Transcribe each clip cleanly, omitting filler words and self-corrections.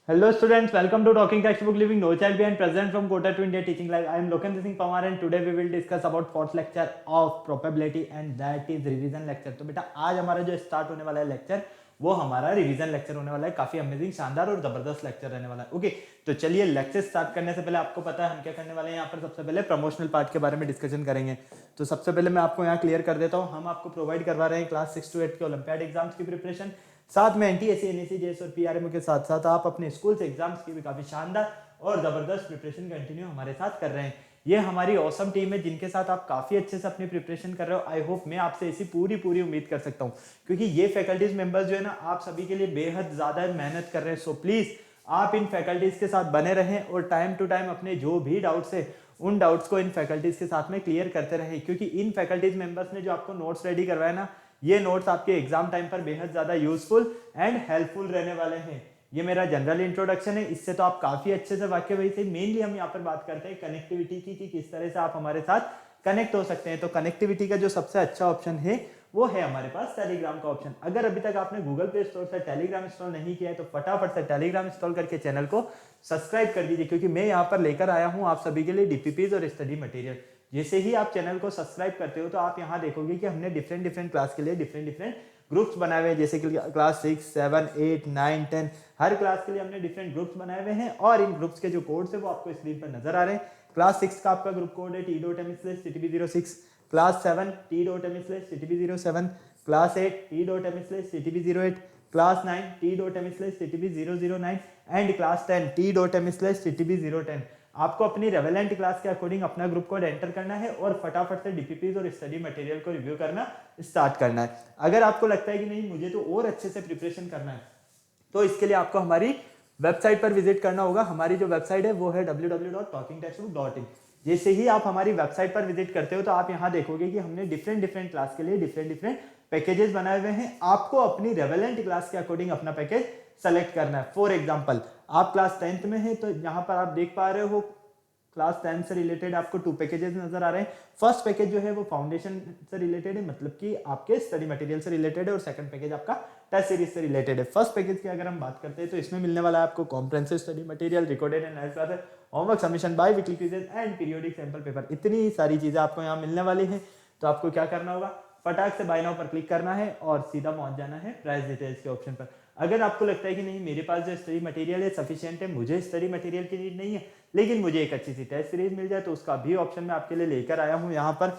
Hello students, welcome to Talking Textbook Living No Child Behind, present from Kota to India Teaching Live. I am Lokendra Singh Pawar and today we will discuss about fourth lecture of probability and that is revision lecture. तो बेटा आज हमारा जो start होने वाला है lecture वो हमारा रिवीजन लेक्चर होने वाला है, काफी अमेजिंग शानदार और जबरदस्त लेक्चर रहने वाला है। ओके, तो चलिए लेक्चर स्टार्ट करने से पहले आपको पता है हम क्या करने वाले हैं। यहाँ पर सबसे पहले प्रमोशनल पार्ट के बारे में डिस्कशन करेंगे। तो सबसे पहले मैं आपको यहाँ क्लियर कर देता हूँ, हम आपको प्रोवाइड करवा रहे हैं क्लास 6 to 8 के ओलंपियाड एग्जाम्स की प्रिपरेशन, साथ में एनटीएससी, एनएससी, जेएस और पीआरएमओ के साथ साथ आप अपने स्कूल से एग्जाम्स की भी काफी शानदार और जबरदस्त प्रिपरेशन कंटिन्यू हमारे साथ कर रहे हैं। ये हमारी ऑसम टीम है जिनके साथ आप काफी अच्छे से अपनी प्रिपरेशन कर रहे हो। आई होप मैं आपसे ऐसी पूरी उम्मीद कर सकता हूँ, क्योंकि ये फैकल्टीज मेंबर्स जो है ना आप सभी के लिए बेहद ज्यादा मेहनत कर रहे हैं। सो प्लीज आप इन फैकल्टीज के साथ बने रहें और टाइम टू टाइम अपने जो भी डाउट्स है उन डाउट्स को इन फैकल्टीज के साथ में क्लियर करते रहें, क्योंकि इन फैकल्टीज मेंबर्स ने जो आपको नोट्स रेडी करवाया ना, ये नोट्स आपके एग्जाम टाइम पर बेहद ज्यादा यूजफुल एंड हेल्पफुल रहने वाले हैं। ये मेरा जनरल इंट्रोडक्शन है, इससे तो आप काफी अच्छे से वाकिफ हुए थे। मेनली हम यहाँ पर बात करते हैं कनेक्टिविटी की कि किस तरह से आप हमारे साथ कनेक्ट हो सकते हैं। तो कनेक्टिविटी का जो सबसे अच्छा ऑप्शन है वो है हमारे पास टेलीग्राम का ऑप्शन। अगर अभी तक आपने गूगल प्ले स्टोर से टेलीग्राम इंस्टॉल नहीं किया है तो फटाफट से टेलीग्राम इंस्टॉल करके चैनल को सब्सक्राइब कर दीजिए, क्योंकि मैं यहाँ पर लेकर आया हूँ आप सभी के लिए डीपीपीज और स्टडी मटेरियल। जैसे ही आप चैनल को सब्सक्राइब करते हो तो आप यहाँ देखोगे कि हमने डिफरेंट क्लास के लिए डिफरेंट ग्रुप्स बनाए हुए हैं, जैसे कि क्लास 6, 7, 8, 9, 10 हर क्लास के लिए हमने डिफरेंट ग्रुप्स बनाए हुए हैं और इन ग्रुप्स के जो कोड्स है वो आपको स्क्रीन पर नजर आ रहे हैं। क्लास 6 का आपका ग्रुप कोड है t.m/ctb06, class 7 t.m/ctb07, class 8 t.m/ctb08, class 9 t.m/ctb009 and class 10 t.m/ctb010। आपको अपनी रेवेलेंट क्लास के अकॉर्डिंग अपना ग्रुप कोड एंटर करना है और फटाफट से डीपीपीज और स्टडी मटेरियल को रिव्यू करना स्टार्ट करना है। अगर आपको लगता है कि नहीं मुझे तो और अच्छे से प्रिपरेशन करना है, तो इसके लिए आपको हमारी वेबसाइट पर विजिट करना होगा। हमारी जो वेबसाइट है वो है www.talkingtextbook.in। जैसे ही आप हमारी वेबसाइट पर विजिट करते हो तो आप यहाँ देखोगे कि हमने डिफरेंट क्लास के लिए डिफरेंट पैकेजेस बनाए हुए हैं। आपको अपनी रेवेलेंट क्लास के अकॉर्डिंग अपना पैकेज सेलेक्ट करना है। फॉर एग्जाम्पल आप क्लास 10th में है तो यहाँ पर आप देख पा रहे हो क्लास 10 से रिलेटेड आपको 2 पैकेजेस नजर आ रहे हैं। फर्स्ट पैकेज जो है वो फाउंडेशन से रिलेटेड है, मतलब कि आपके स्टडी मटेरियल से रिलेटेड है, और सेकंड पैकेज आपका टेस्ट सीरीज से रिलेटेड है। फर्स्ट पैकेज की अगर हम बात करते हैं तो इसमें मिलने वाला है आपको comprehensive study material, recorded and live classes, homework submission, biweekly quizzes and periodic sample paper. इतनी सारी चीजें आपको यहाँ मिलने वाली है। तो आपको क्या करना होगा, फटाक से बाय नाउ पर क्लिक करना है और सीधा पहुंच जाना है प्राइस डिटेल्स के ऑप्शन पर। अगर आपको लगता है कि नहीं मेरे पास जो स्टडी मटेरियल है सफिशिएंट है, मुझे स्टडी मटेरियल की नीड नहीं है, लेकिन मुझे एक अच्छी सी टेस्ट सीरीज मिल जाए, तो उसका भी ऑप्शन मैं आपके लिए लेकर आया हूँ यहाँ पर।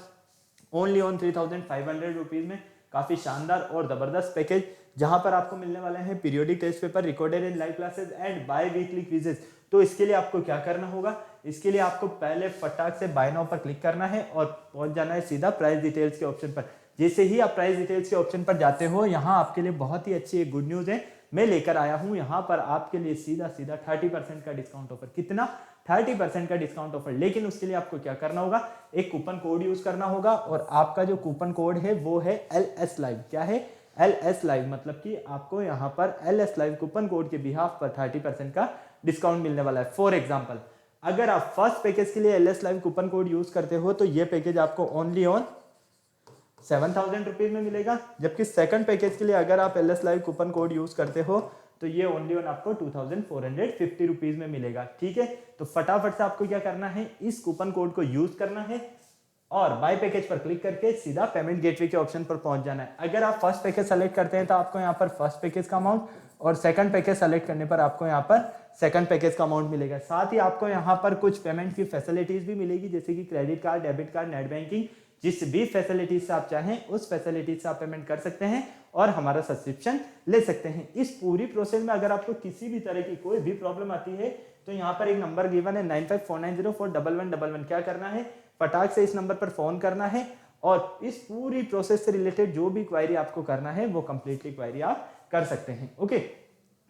ओनली ऑन 3500 रुपीज में काफी शानदार और जबरदस्त पैकेज, जहां पर आपको मिलने वाले हैं periodic test paper, recorded and live classes and biweekly quizzes. तो इसके लिए आपको क्या करना होगा, इसके लिए आपको पहले फटाक से बाय नाउ पर क्लिक करना है और पहुंच जाना है सीधा प्राइस डिटेल्स के ऑप्शन पर। जैसे ही आप प्राइस डिटेल्स के ऑप्शन पर जाते हो, यहाँ आपके लिए बहुत ही अच्छी एक गुड न्यूज है, मैं लेकर आया हूं यहाँ पर आपके लिए सीधा 30% का डिस्काउंट ऑफर। कितना? 30% का डिस्काउंट ऑफर। लेकिन उसके लिए आपको क्या करना होगा, एक कूपन कोड यूज करना होगा और आपका जो कूपन कोड है वो है LS लाइव। क्या है? LS लाइव, मतलब कि आपको यहाँ पर LS लाइव कूपन कोड के बिहाफ पर 30% का डिस्काउंट मिलने वाला है। फॉर एग्जाम्पल अगर आप फर्स्ट पैकेज के लिए LS live coupon code use करते हो तो ये पैकेज आपको ओनली ऑन 7000 रुपीज में मिलेगा, जबकि सेकंड पैकेज के लिए अगर आप LS live coupon code use करते हो तो ये ओनली ऑन आपको 2450 रुपीज में मिलेगा। ठीक है, तो फटाफट से आपको क्या करना है, इस कूपन कोड को यूज करना है और बाय पैकेज पर क्लिक करके सीधा पेमेंट गेटवे के ऑप्शन पर पहुंच जाना है। अगर आप फर्स्ट पैकेज सेलेक्ट करते हैं तो आपको यहाँ पर फर्स्ट पैकेज का अमाउंट और सेकंड पैकेज सेलेक्ट करने पर आपको यहाँ पर सेकंड पैकेज का अमाउंट मिलेगा। साथ ही आपको यहाँ पर कुछ पेमेंट की फैसिलिटीज भी मिलेगी, जैसे कि credit card, debit card, net banking, जिस भी फैसिलिटीज से आप चाहें उस फैसिलिटीज से आप पेमेंट कर सकते हैं और हमारा सब्सक्रिप्शन ले सकते हैं। इस पूरी प्रोसेस में अगर आपको किसी भी तरह की कोई भी प्रॉब्लम आती है तो यहाँ पर एक नंबर गिवन है 9549041111। क्या करना है, फटाक से इस नंबर पर फोन करना है और इस पूरी प्रोसेस से रिलेटेड जो भी क्वायरी आपको करना है वो कंप्लीटली क्वायरी आप कर सकते हैं। ओके,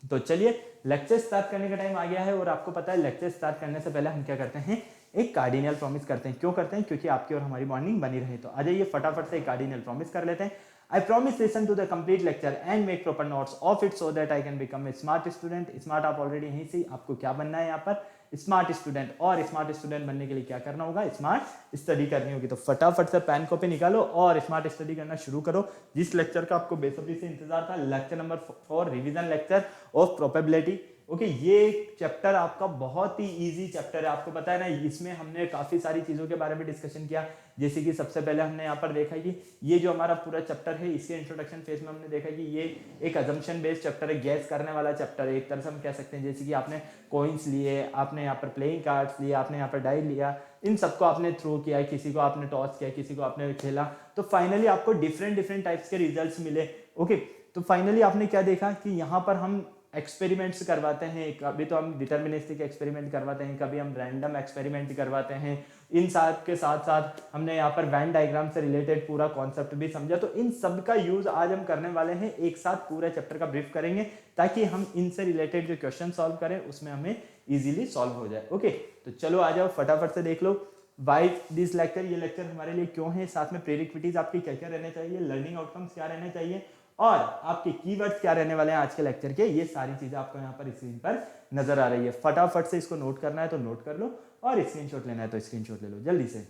तो चलिए लेक्चर स्टार्ट करने का टाइम आ गया है और आपको पता है लेक्चर स्टार्ट करने से पहले हम क्या करते हैं, एक कार्डिनल प्रॉमिस करते हैं। क्यों करते हैं? क्योंकि आपकी और हमारी बॉन्डिंग बनी रहे। तो आ जाइए फटाफट से एक कार्डिनल प्रॉमिस कर लेते हैं। I promise listen to the complete lecture and make proper notes of it so that I can become a smart student। Smart आप ऑलरेडी यहीं से, आपको क्या बनना है यहाँ पर, स्मार्ट स्टूडेंट। और स्मार्ट स्टूडेंट बनने के लिए क्या करना होगा, स्मार्ट स्टडी करनी होगी। तो फटाफट से पेन कॉपी निकालो और स्मार्ट स्टडी करना शुरू करो। जिस लेक्चर का आपको बेसब्री से इंतजार था, lecture number 4 revision lecture of probability, okay, ये चैप्टर आपका बहुत ही इजी चैप्टर है, आपको पता है ना, इसमें हमने काफी सारी चीजों के बारे में डिस्कशन किया। जैसे कि सबसे पहले हमने यहाँ पर देखा कि ये जो हमारा पूरा चैप्टर है, इसके इंट्रोडक्शन फेज में हमने देखा कि ये एक अजम्पशन बेस्ड चैप्टर है, गैस करने वाला चैप्टर है, एक तरह से हम कह सकते हैं। जैसे कि आपने कॉइन्स लिए, आपने यहाँ पर प्लेइंग कार्ड्स लिए, आपने यहाँ पर डाई लिया, इन सबको आपने थ्रो किया, किसी को आपने टॉस किया, किसी को आपने खेला, तो फाइनली आपको डिफरेंट डिफरेंट टाइप्स के रिजल्ट्स मिले। ओके, तो फाइनली आपने क्या देखा कि यहाँ पर हम एक्सपेरिमेंट्स करवाते हैं, कभी तो हम डिटर्मिनिस्टिक एक्सपेरिमेंट करवाते हैं, कभी हम रैंडम एक्सपेरिमेंट करवाते हैं। इन सब के साथ साथ हमने यहाँ पर वैन डायग्राम से रिलेटेड पूरा कॉन्सेप्ट भी समझा। तो इन सब का यूज आज हम करने वाले हैं, एक साथ पूरा चैप्टर का ब्रीफ करेंगे ताकि हम इनसे रिलेटेड जो क्वेश्चन सॉल्व करें उसमें हमें इजीली सॉल्व हो जाए। ओके, तो चलो आ जाओ, फटाफट से देख लो वाई दिस लेक्चर, ये लेक्चर हमारे लिए क्यों है, साथ में प्रीरिक्विटीज आपकी क्या क्या रहने चाहिए, लर्निंग आउटकम्स क्या रहने चाहिए और आपके कीवर्ड्स क्या रहने वाले हैं आज के लेक्चर के, ये सारी चीजें आपको यहाँ पर स्क्रीन पर नजर आ रही है। फटाफट से इसको नोट करना है तो नोट कर लो और स्क्रीनशॉट लेना है तो स्क्रीनशॉट ले लो जल्दी से।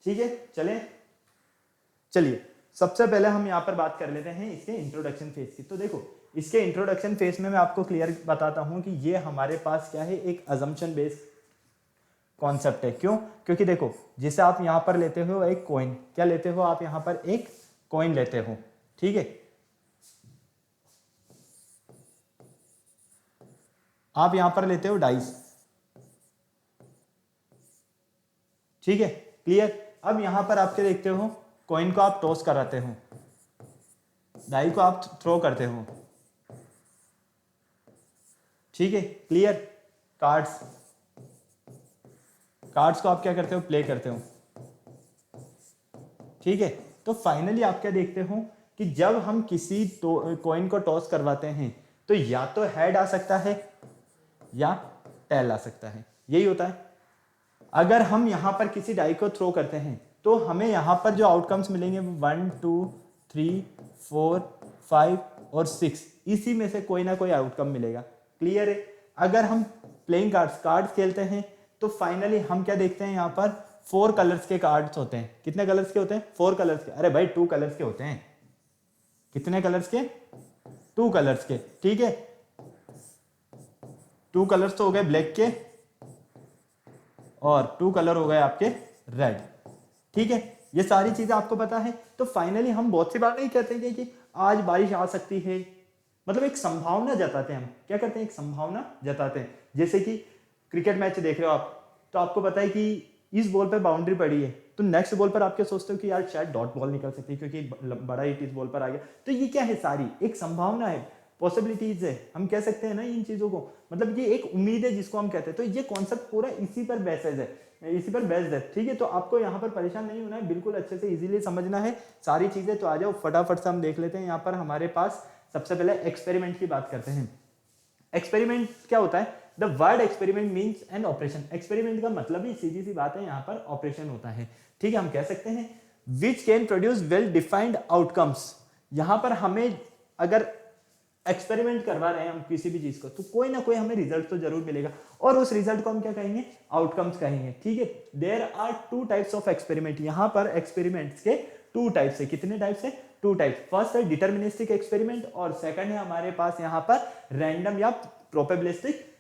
ठीक है, चलिए सबसे पहले हम यहाँ पर बात कर लेते हैं इसके इंट्रोडक्शन फेज की। तो देखो, इसके इंट्रोडक्शन फेज में मैं आपको क्लियर बताता हूं कि ये हमारे पास क्या है, एक अजम्पशन बेस्ड कॉन्सेप्ट है। क्यों? क्योंकि देखो, जिसे आप यहां पर लेते हो एक कॉइन, क्या लेते हो आप यहां पर एक कॉइन लेते हो, ठीक है, आप यहां पर लेते हो डाइस, ठीक है, क्लियर। अब यहां पर आपके देखते हो कॉइन को आप टॉस कराते हो, डाई को आप थ्रो करते हो, ठीक है, क्लियर। कार्ड्स को आप क्या करते हो, प्ले करते हो, ठीक है। तो फाइनली आप क्या देखते हो कि जब हम किसी कॉइन को टॉस करवाते हैं तो या तो हेड आ सकता है या टेल आ सकता है, यही होता है। अगर हम यहां पर किसी डाई को थ्रो करते हैं तो हमें यहां पर जो आउटकम्स मिलेंगे वो 1 2 3 4 5 और 6, इसी में से कोई ना कोई आउटकम मिलेगा, क्लियर है। अगर हम प्लेइंग कार्ड्स खेलते हैं तो फाइनली हम क्या देखते हैं, यहाँ पर 4 कलर्स के कार्ड्स होते हैं। कितने कलर्स के होते हैं? 4 कलर्स के। अरे भाई 2 कलर्स के होते हैं। कितने कलर्स के? 2 कलर्स के, ठीक है। 2 कलर्स तो हो गए ब्लैक के और 2 कलर हो गए आपके रेड, ठीक है। ये सारी चीजें आपको पता है। तो फाइनली हम बहुत सी बार नहीं कहते हैं कि आज बारिश आ सकती है, मतलब एक संभावना जताते हैं। हम क्या करते हैं, एक संभावना जताते हैं। जैसे कि क्रिकेट मैच देख रहे हो आप, तो आपको पता है कि इस बॉल पर बाउंड्री पड़ी है, तो नेक्स्ट बॉल पर आप क्या सोचते हो कि यार शायद डॉट बॉल निकल सकती है क्योंकि बड़ा हिट इस बॉल पर आ गया। तो ये क्या है, सारी एक संभावना है, पॉसिबिलिटीज है, हम कह सकते हैं ना इन चीजों को, मतलब ये एक उम्मीद है जिसको हम कहते हैं। तो ये कॉन्सेप्ट पूरा इसी पर बेस्ड है, इसी पर बेस्ड है, ठीक है। तो आपको यहाँ पर परेशान नहीं होना है, बिल्कुल अच्छे से इजीली समझना है सारी चीजें। तो आ जाओ फटाफट से हम देख लेते हैं। यहाँ पर हमारे पास सबसे पहले एक्सपेरिमेंट की बात करते हैं। एक्सपेरिमेंट क्या होता है? The word experiment means an operation. Experiment का मतलब ही सीधी सी बात है, यहाँ पर ऑपरेशन होता है, ठीक है। हम कह सकते हैं which can produce well defined outcomes. यहाँ पर हमें अगर एक्सपेरिमेंट करवा रहे हैं हम किसी भी चीज को, तो कोई ना कोई हमें रिजल्ट तो जरूर मिलेगा और उस रिजल्ट को हम क्या कहेंगे, आउटकम्स कहेंगे, ठीक है। There are 2 types of experiment. यहाँ पर एक्सपेरिमेंट्स के 2 टाइप्स है। कितने टाइप्स है? 2 टाइप्स। फर्स्ट है डिटर्मिनिस्टिक एक्सपेरिमेंट और सेकंड है हमारे पास यहाँ पर रैंडम या प्रोबेबिलिस्टिक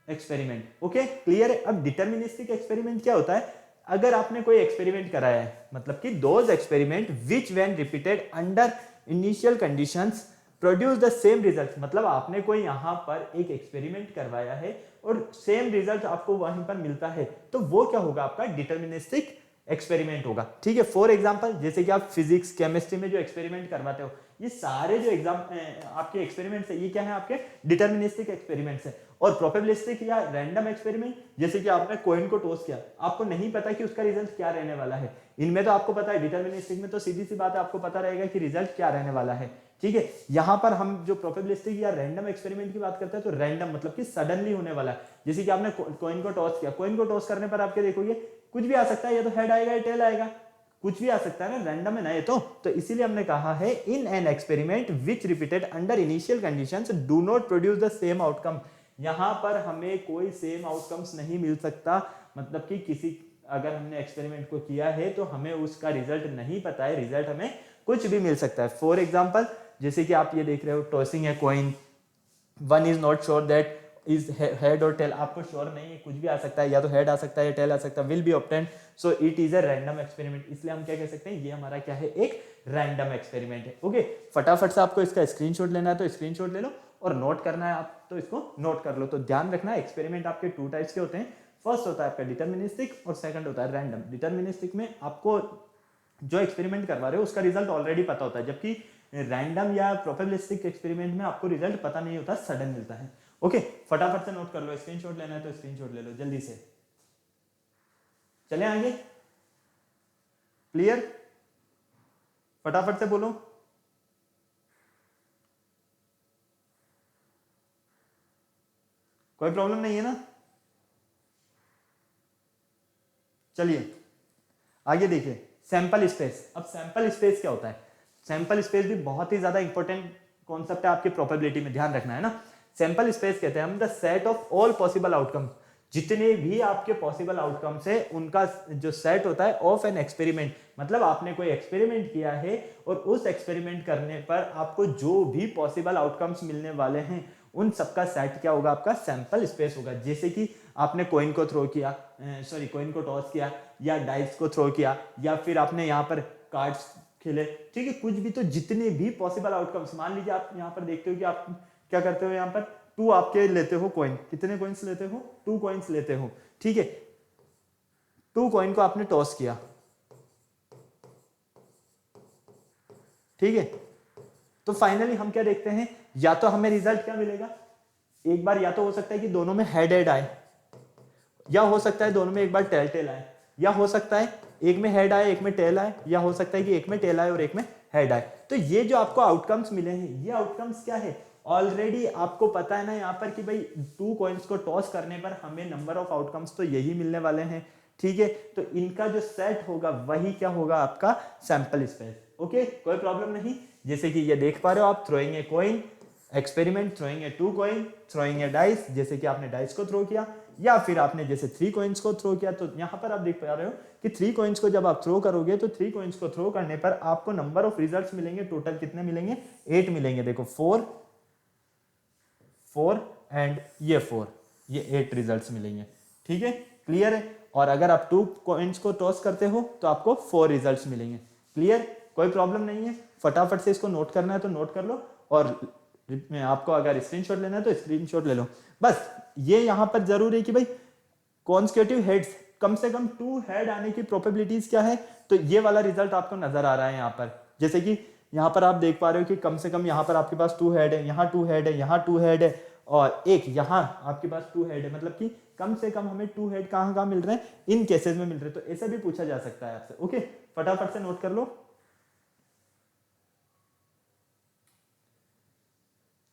एक्सपेरिमेंट। ओके, क्लियर है। अब डिटर्मिनिस्टिक एक्सपेरिमेंट क्या होता है? अगर आपने कोई एक्सपेरिमेंट कराया है, मतलब कि those experiment which when repeated under initial conditions produce the same result. मतलब आपने कोई यहाँ पर एक एक्सपेरिमेंट करवाया है और सेम रिजल्ट आपको वहीं पर मिलता है, तो वो क्या होगा, आपका डिटर्मिनिस्टिक एक्सपेरिमेंट होगा, ठीक है। फॉर एग्जांपल, जैसे कि आप फिजिक्स केमिस्ट्री में जो एक्सपेरिमेंट करवाते हो, ये सारे जो आपके एक्सपेरिमेंट्स है, ये क्या है, आपके डिटर्मिनिस्टिक एक्सपेरिमेंट्स है। और प्रोबेबिलिस्टिक या रैंडम एक्सपेरिमेंट, जैसे कि आपने कॉइन को टॉस किया, आपको नहीं पता कि उसका रिजल्ट क्या रहने वाला है। इनमें तो आपको पता है, डिटर्मिनिस्टिक में तो सीधी सी बात है, आपको पता रहेगा कि रिजल्ट क्या रहने वाला है, ठीक है। यहाँ पर हम जो प्रोबेबिलिस्टिक या रैंडम एक्सपेरिमेंट की बात करते हैं, तो रैंडम मतलब कि सडनली होने वाला है। जैसे कि आपने कॉइन को टॉस किया, कॉइन को टॉस करने पर आपके देखोगे कुछ भी आ सकता है, या तो हेड आएगा या टेल आएगा, कुछ भी आ सकता है ना, रैंडम है ना ये तो इसीलिए हमने कहा है in an experiment which repeated under initial conditions do not produce the same outcome. यहाँ पर हमें कोई सेम आउटकम्स नहीं मिल सकता, मतलब कि किसी अगर हमने एक्सपेरिमेंट को किया है तो हमें उसका रिजल्ट नहीं पता है, रिजल्ट हमें कुछ भी मिल सकता है। फॉर एग्जाम्पल, जैसे कि आप ये देख रहे हो, टॉसिंग है coin, one is not sure that is head और टेल, आपको श्योर नहीं है, कुछ भी आ सकता है, या तो हेड आ सकता है या टेल आ सकता है, will be obtained, so it is a random experiment, इसलिए हम क्या कह सकते हैं, ये हमारा क्या है, एक रैंडम एक्सपेरिमेंट है। ओके, फटाफट से आपको इसका स्क्रीनशॉट लेना है तो स्क्रीनशॉट ले लो, और नोट करना है आप तो इसको नोट कर लो। तो ध्यान रखना, एक्सपेरिमेंट आपके टू टाइप्स के होते हैं, फर्स्ट होता है आपका डिटर्मिनिस्टिक और सेकंड होता है रैंडम। डिटर्मिनिस्टिक में आपको जो एक्सपेरिमेंट करवा रहे हो उसका रिजल्ट ऑलरेडी पता होता है, जबकि रैंडम या प्रोबेबिलिस्टिक एक्सपेरिमेंट में आपको रिजल्ट पता नहीं होता, सडन मिलता है। ओके, फटाफट से नोट कर लो, स्क्रीनशॉट लेना है तो स्क्रीनशॉट ले लो जल्दी से। चले आगे, क्लियर, फटाफट से बोलो। कोई प्रॉब्लम नहीं है ना? चलिए आगे देखिए, सैंपल स्पेस। अब सैंपल स्पेस क्या होता है? सैंपल स्पेस भी बहुत ही ज्यादा इंपॉर्टेंट कॉन्सेप्ट है आपकी प्रोबेबिलिटी में, ध्यान रखना है ना। सैंपल स्पेस कहते हैं हम the set of all possible outcome, जितने भी आपके पॉसिबल आउटकम्स है उनका जो सेट होता है ऑफ एन एक्सपेरिमेंट, मतलब आपने कोई एक्सपेरिमेंट किया है और उस एक्सपेरिमेंट करने पर आपको जो भी पॉसिबल आउटकम्स मिलने वाले हैं उन सबका सेट क्या होगा, आपका सैंपल स्पेस होगा। जैसे कि आपने कॉइन को थ्रो किया, सॉरी कॉइन को टॉस किया, या डाइस को थ्रो किया, या फिर आपने यहाँ पर कार्ड्स खेले, ठीक है, कुछ भी, तो जितने भी पॉसिबल आउटकम्स, मान लीजिए आप यहाँ पर देखते हो कि आप क्या करते हो, यहाँ पर टू आपके लेते हो कॉइन, कितने कॉइन्स लेते हो, टू कॉइन्स लेते हो, ठीक है, टू कॉइन को आपने टॉस किया, ठीक है, तो फाइनली हम क्या देखते हैं, या तो हमें रिजल्ट क्या मिलेगा, एक बार या तो हो सकता है कि दोनों में हेड हेड आए, या हो सकता है दोनों में एक बार टेल टेल आए, या हो सकता है एक में हेड आए एक में टेल आए, या हो सकता है कि एक में टेल आए और एक में हेड आए। तो ये जो आपको आउटकम्स मिले हैं, ये आउटकम्स क्या है, ऑलरेडी आपको पता है ना यहाँ पर कि भाई टू कॉइन्स को टॉस करने पर हमें नंबर ऑफ आउटकम्स तो यही मिलने वाले हैं, ठीक है, तो इनका जो सेट होगा वही क्या होगा, आपका सैंपल स्पेस। ओके, कोई प्रॉब्लम नहीं। जैसे कि ये देख पा रहे हो आप, throwing a coin experiment, throwing a two coin, throwing a dice, जैसे कि आपने डाइस को थ्रो किया, या फिर आपने जैसे थ्री कॉइन्स को थ्रो किया, तो यहां पर आप देख पा रहे हो कि थ्री कॉइन्स को जब आप थ्रो करोगे तो थ्री कॉइन्स को थ्रो करने पर आपको नंबर ऑफ रिजल्ट्स मिलेंगे, टोटल कितने मिलेंगे, 8 मिलेंगे। देखो 4 4 एंड ये 4, ये 8 रिजल्ट्स मिलेंगे, ठीक है, क्लियर है। और अगर आप टू कॉइन्स को टॉस करते हो तो आपको 4 रिजल्ट्स मिलेंगे, क्लियर, कोई प्रॉब्लम नहीं है। फटाफट से इसको नोट करना है तो नोट कर लो, और आपको अगर स्क्रीनशॉट लेना है तो स्क्रीनशॉट ले लो। बस ये यहां पर जरूरी है कि भाई कॉन्सेक्यूटिव हेड्स, कम से कम 2 हेड आने की प्रोबेबिलिटीज क्या है, तो ये वाला रिजल्ट आपको नजर आ रहा है यहाँ पर। जैसे कि यहाँ पर आप देख पा रहे हो कि कम से कम यहाँ पर आपके पास 2 हेड है, यहाँ 2 हेड है, यहाँ 2 हेड है, और एक यहाँ आपके पास 2 हेड है, मतलब कि कम से कम हमें 2 हेड कहाँ कहाँ मिल रहे हैं, इन केसेस में मिल रहे हैं। तो ऐसा भी पूछा जा सकता है आपसे। ओके, फटाफट से नोट कर लो।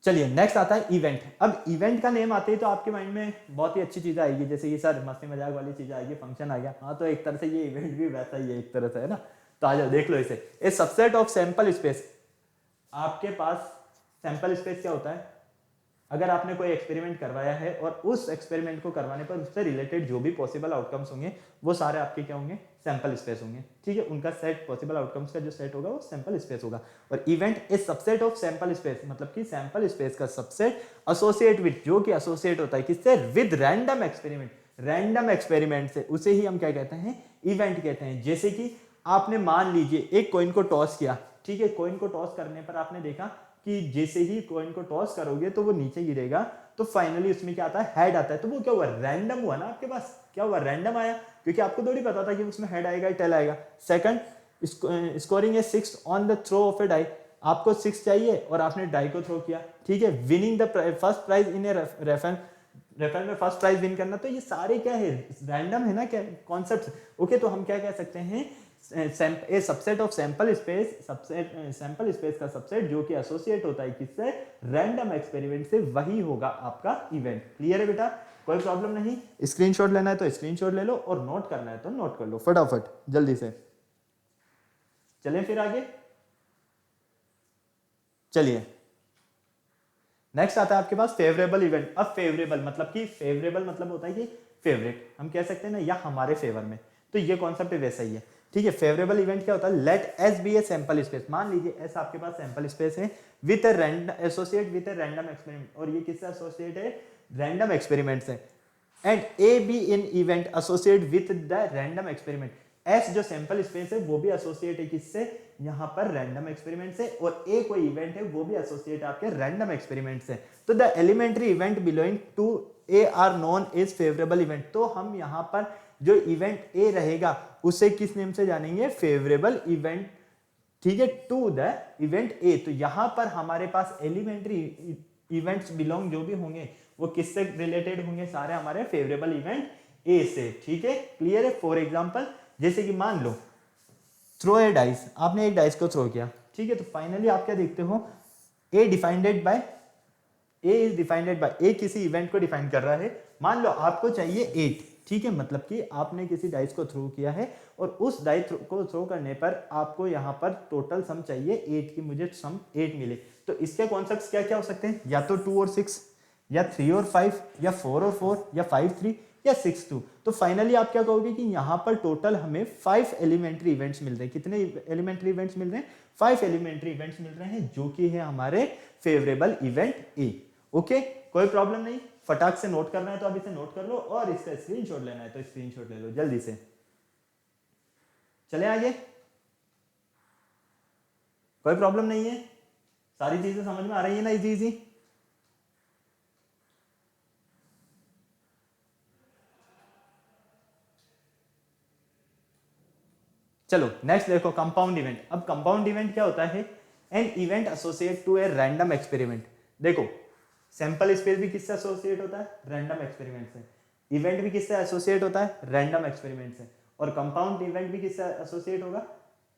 चलिए नेक्स्ट आता है इवेंट। अब इवेंट का नेम आते ही तो आपके माइंड में बहुत ही अच्छी चीज आएगी, जैसे ये सर मस्ती मजाक वाली चीज आएगी, फंक्शन आ गया, हाँ तो एक तरह से ये इवेंट भी वैसा ही है एक तरह से, है ना। तो आ जाओ देख लो इसे, ए सबसेट ऑफ सैंपल स्पेस। आपके पास सैंपल स्पेस क्या होता है, अगर आपने कोई एक्सपेरिमेंट करवाया है और उस एक्सपेरिमेंट को करवाने पर उससे रिलेटेड जो भी पॉसिबल आउटकम्स होंगे वो सारे आपके क्या होंगे, सैंपल स्पेस होंगे, ठीक है, उनका सेट, पॉसिबल आउटकम्स का जो सेट होगा वो सैंपल स्पेस होगा। और event is subset of sample space, मतलब कि सैंपल स्पेस का सबसेट एसोसिएट विद, जो कि एसोसिएट होता है किससे, with random experiment, random experiment से, उसे ही हम क्या कहते हैं, इवेंट कहते हैं। जैसे कि आपने मान लीजिए एक कॉइन को टॉस किया, ठीक है, कॉइन को टॉस करने पर आपने देखा कि जैसे ही कॉइन को टॉस करोगे तो वो नीचे गिरेगा, तो फाइनली उसमें क्या आता है, हेड आता है। तो वो क्या हुआ, रैंडम हुआ ना, आपके पास क्या हुआ, रैंडम आया, क्योंकि आपको थोड़ी पता था कि उसमें हेड आएगा टेल आएगा। Second, scoring a 6 on the throw of a die, आपको 6 चाहिए और आपने डाई को थ्रो किया, ठीक है, winning the first prize in a raffle, raffle में फर्स्ट प्राइज विन करना। तो ये सारे क्या है, रैंडम है ना, क्या कॉन्सेप्ट। ओके, तो हम क्या कह सकते हैं, a subset of sample space, sample space का सबसेट जो कि एसोसिएट होता है किससे, रैंडम एक्सपेरिमेंट से, वही होगा आपका इवेंट। क्लियर है बेटा, कोई प्रॉब्लम नहीं। स्क्रीनशॉट लेना है तो स्क्रीनशॉट ले लो, और नोट करना है तो नोट कर लो फटाफट जल्दी से। चलें फिर आगे, चलिए नेक्स्ट आता है आपके पास फेवरेबल इवेंट। अब फेवरेबल मतलब कि, फेवरेबल मतलब होता है कि फेवरेट, हम कह सकते हैं ना, या हमारे फेवर में, तो ये कॉन्सेप्ट वैसा ही है। ठीक है, फेवरेबल इवेंट क्या होता है, let S be a sample space, मान लीजिए एस आपके पास सैंपल स्पेस है with random associate with random experiment, और ये किससे एसोसिएट है, रैंडम एक्सपेरिमेंट से, and A be an event associate with the random experiment, S जो सैंपल स्पेस है वो भी एसोसिएट है किससे, यहां पर रैंडम एक्सपेरिमेंट से, और ए कोई इवेंट है वो भी एसोसिएट आपके रैंडम एक्सपेरिमेंट से, तो the elementary event belonging to A are known as favourable event, तो हम यहां पर जो इवेंट ए रहेगा उसे किस नेम से जानेंगे, फेवरेबल इवेंट, ठीक है, टू द इवेंट ए, तो यहां पर हमारे पास एलिमेंट्री इवेंट्स बिलोंग जो भी होंगे वो किससे रिलेटेड होंगे, सारे हमारे फेवरेबल इवेंट ए से, ठीक है, क्लियर है। फॉर एग्जांपल जैसे कि मान लो थ्रो ए डाइस, आपने एक डाइस को थ्रो किया, ठीक है, तो फाइनली आप क्या देखते हो, ए डिफाइंडेड बाय, ए इज डिफाइंडेड बाय, ए किसी इवेंट को डिफाइन कर रहा है, मान लो आपको चाहिए 8, ठीक है, मतलब कि आपने किसी डाइस को थ्रो किया है और उस डाइस को थ्रो करने पर आपको यहाँ पर टोटल सम चाहिए 8 की, मुझे सम 8 मिले, तो इसके कॉन्सेप्ट्स क्या क्या हो सकते हैं, या तो 2 और 6, या 3 और 5, या 4 और 4, या 5 3, या 6 2, तो फाइनली आप क्या कहोगे कि यहाँ पर टोटल हमें 5 एलिमेंट्री इवेंट्स मिल रहे हैं, कितने एलिमेंट्री इवेंट्स मिल रहे हैं, 5 एलिमेंट्री इवेंट्स मिल रहे हैं, जो कि है हमारे फेवरेबल इवेंट ए। ओके, कोई प्रॉब्लम नहीं, फटाक से नोट करना है तो आप इसे नोट कर लो, और इसका स्क्रीनशॉट लेना है तो स्क्रीनशॉट ले लो जल्दी से। चले आगे, कोई प्रॉब्लम नहीं है, सारी चीजें समझ में आ रही है ना, इजी इजी। चलो नेक्स्ट देखो, कंपाउंड इवेंट। अब कंपाउंड इवेंट क्या होता है, an event associate to a random experiment. देखो सैंपल स्पेस भी किससे एसोसिएट होता है, रैंडम एक्सपेरिमेंट से, इवेंट भी किससे एसोसिएट होता है, रैंडम एक्सपेरिमेंट से, और कंपाउंड इवेंट भी किससे एसोसिएट होगा,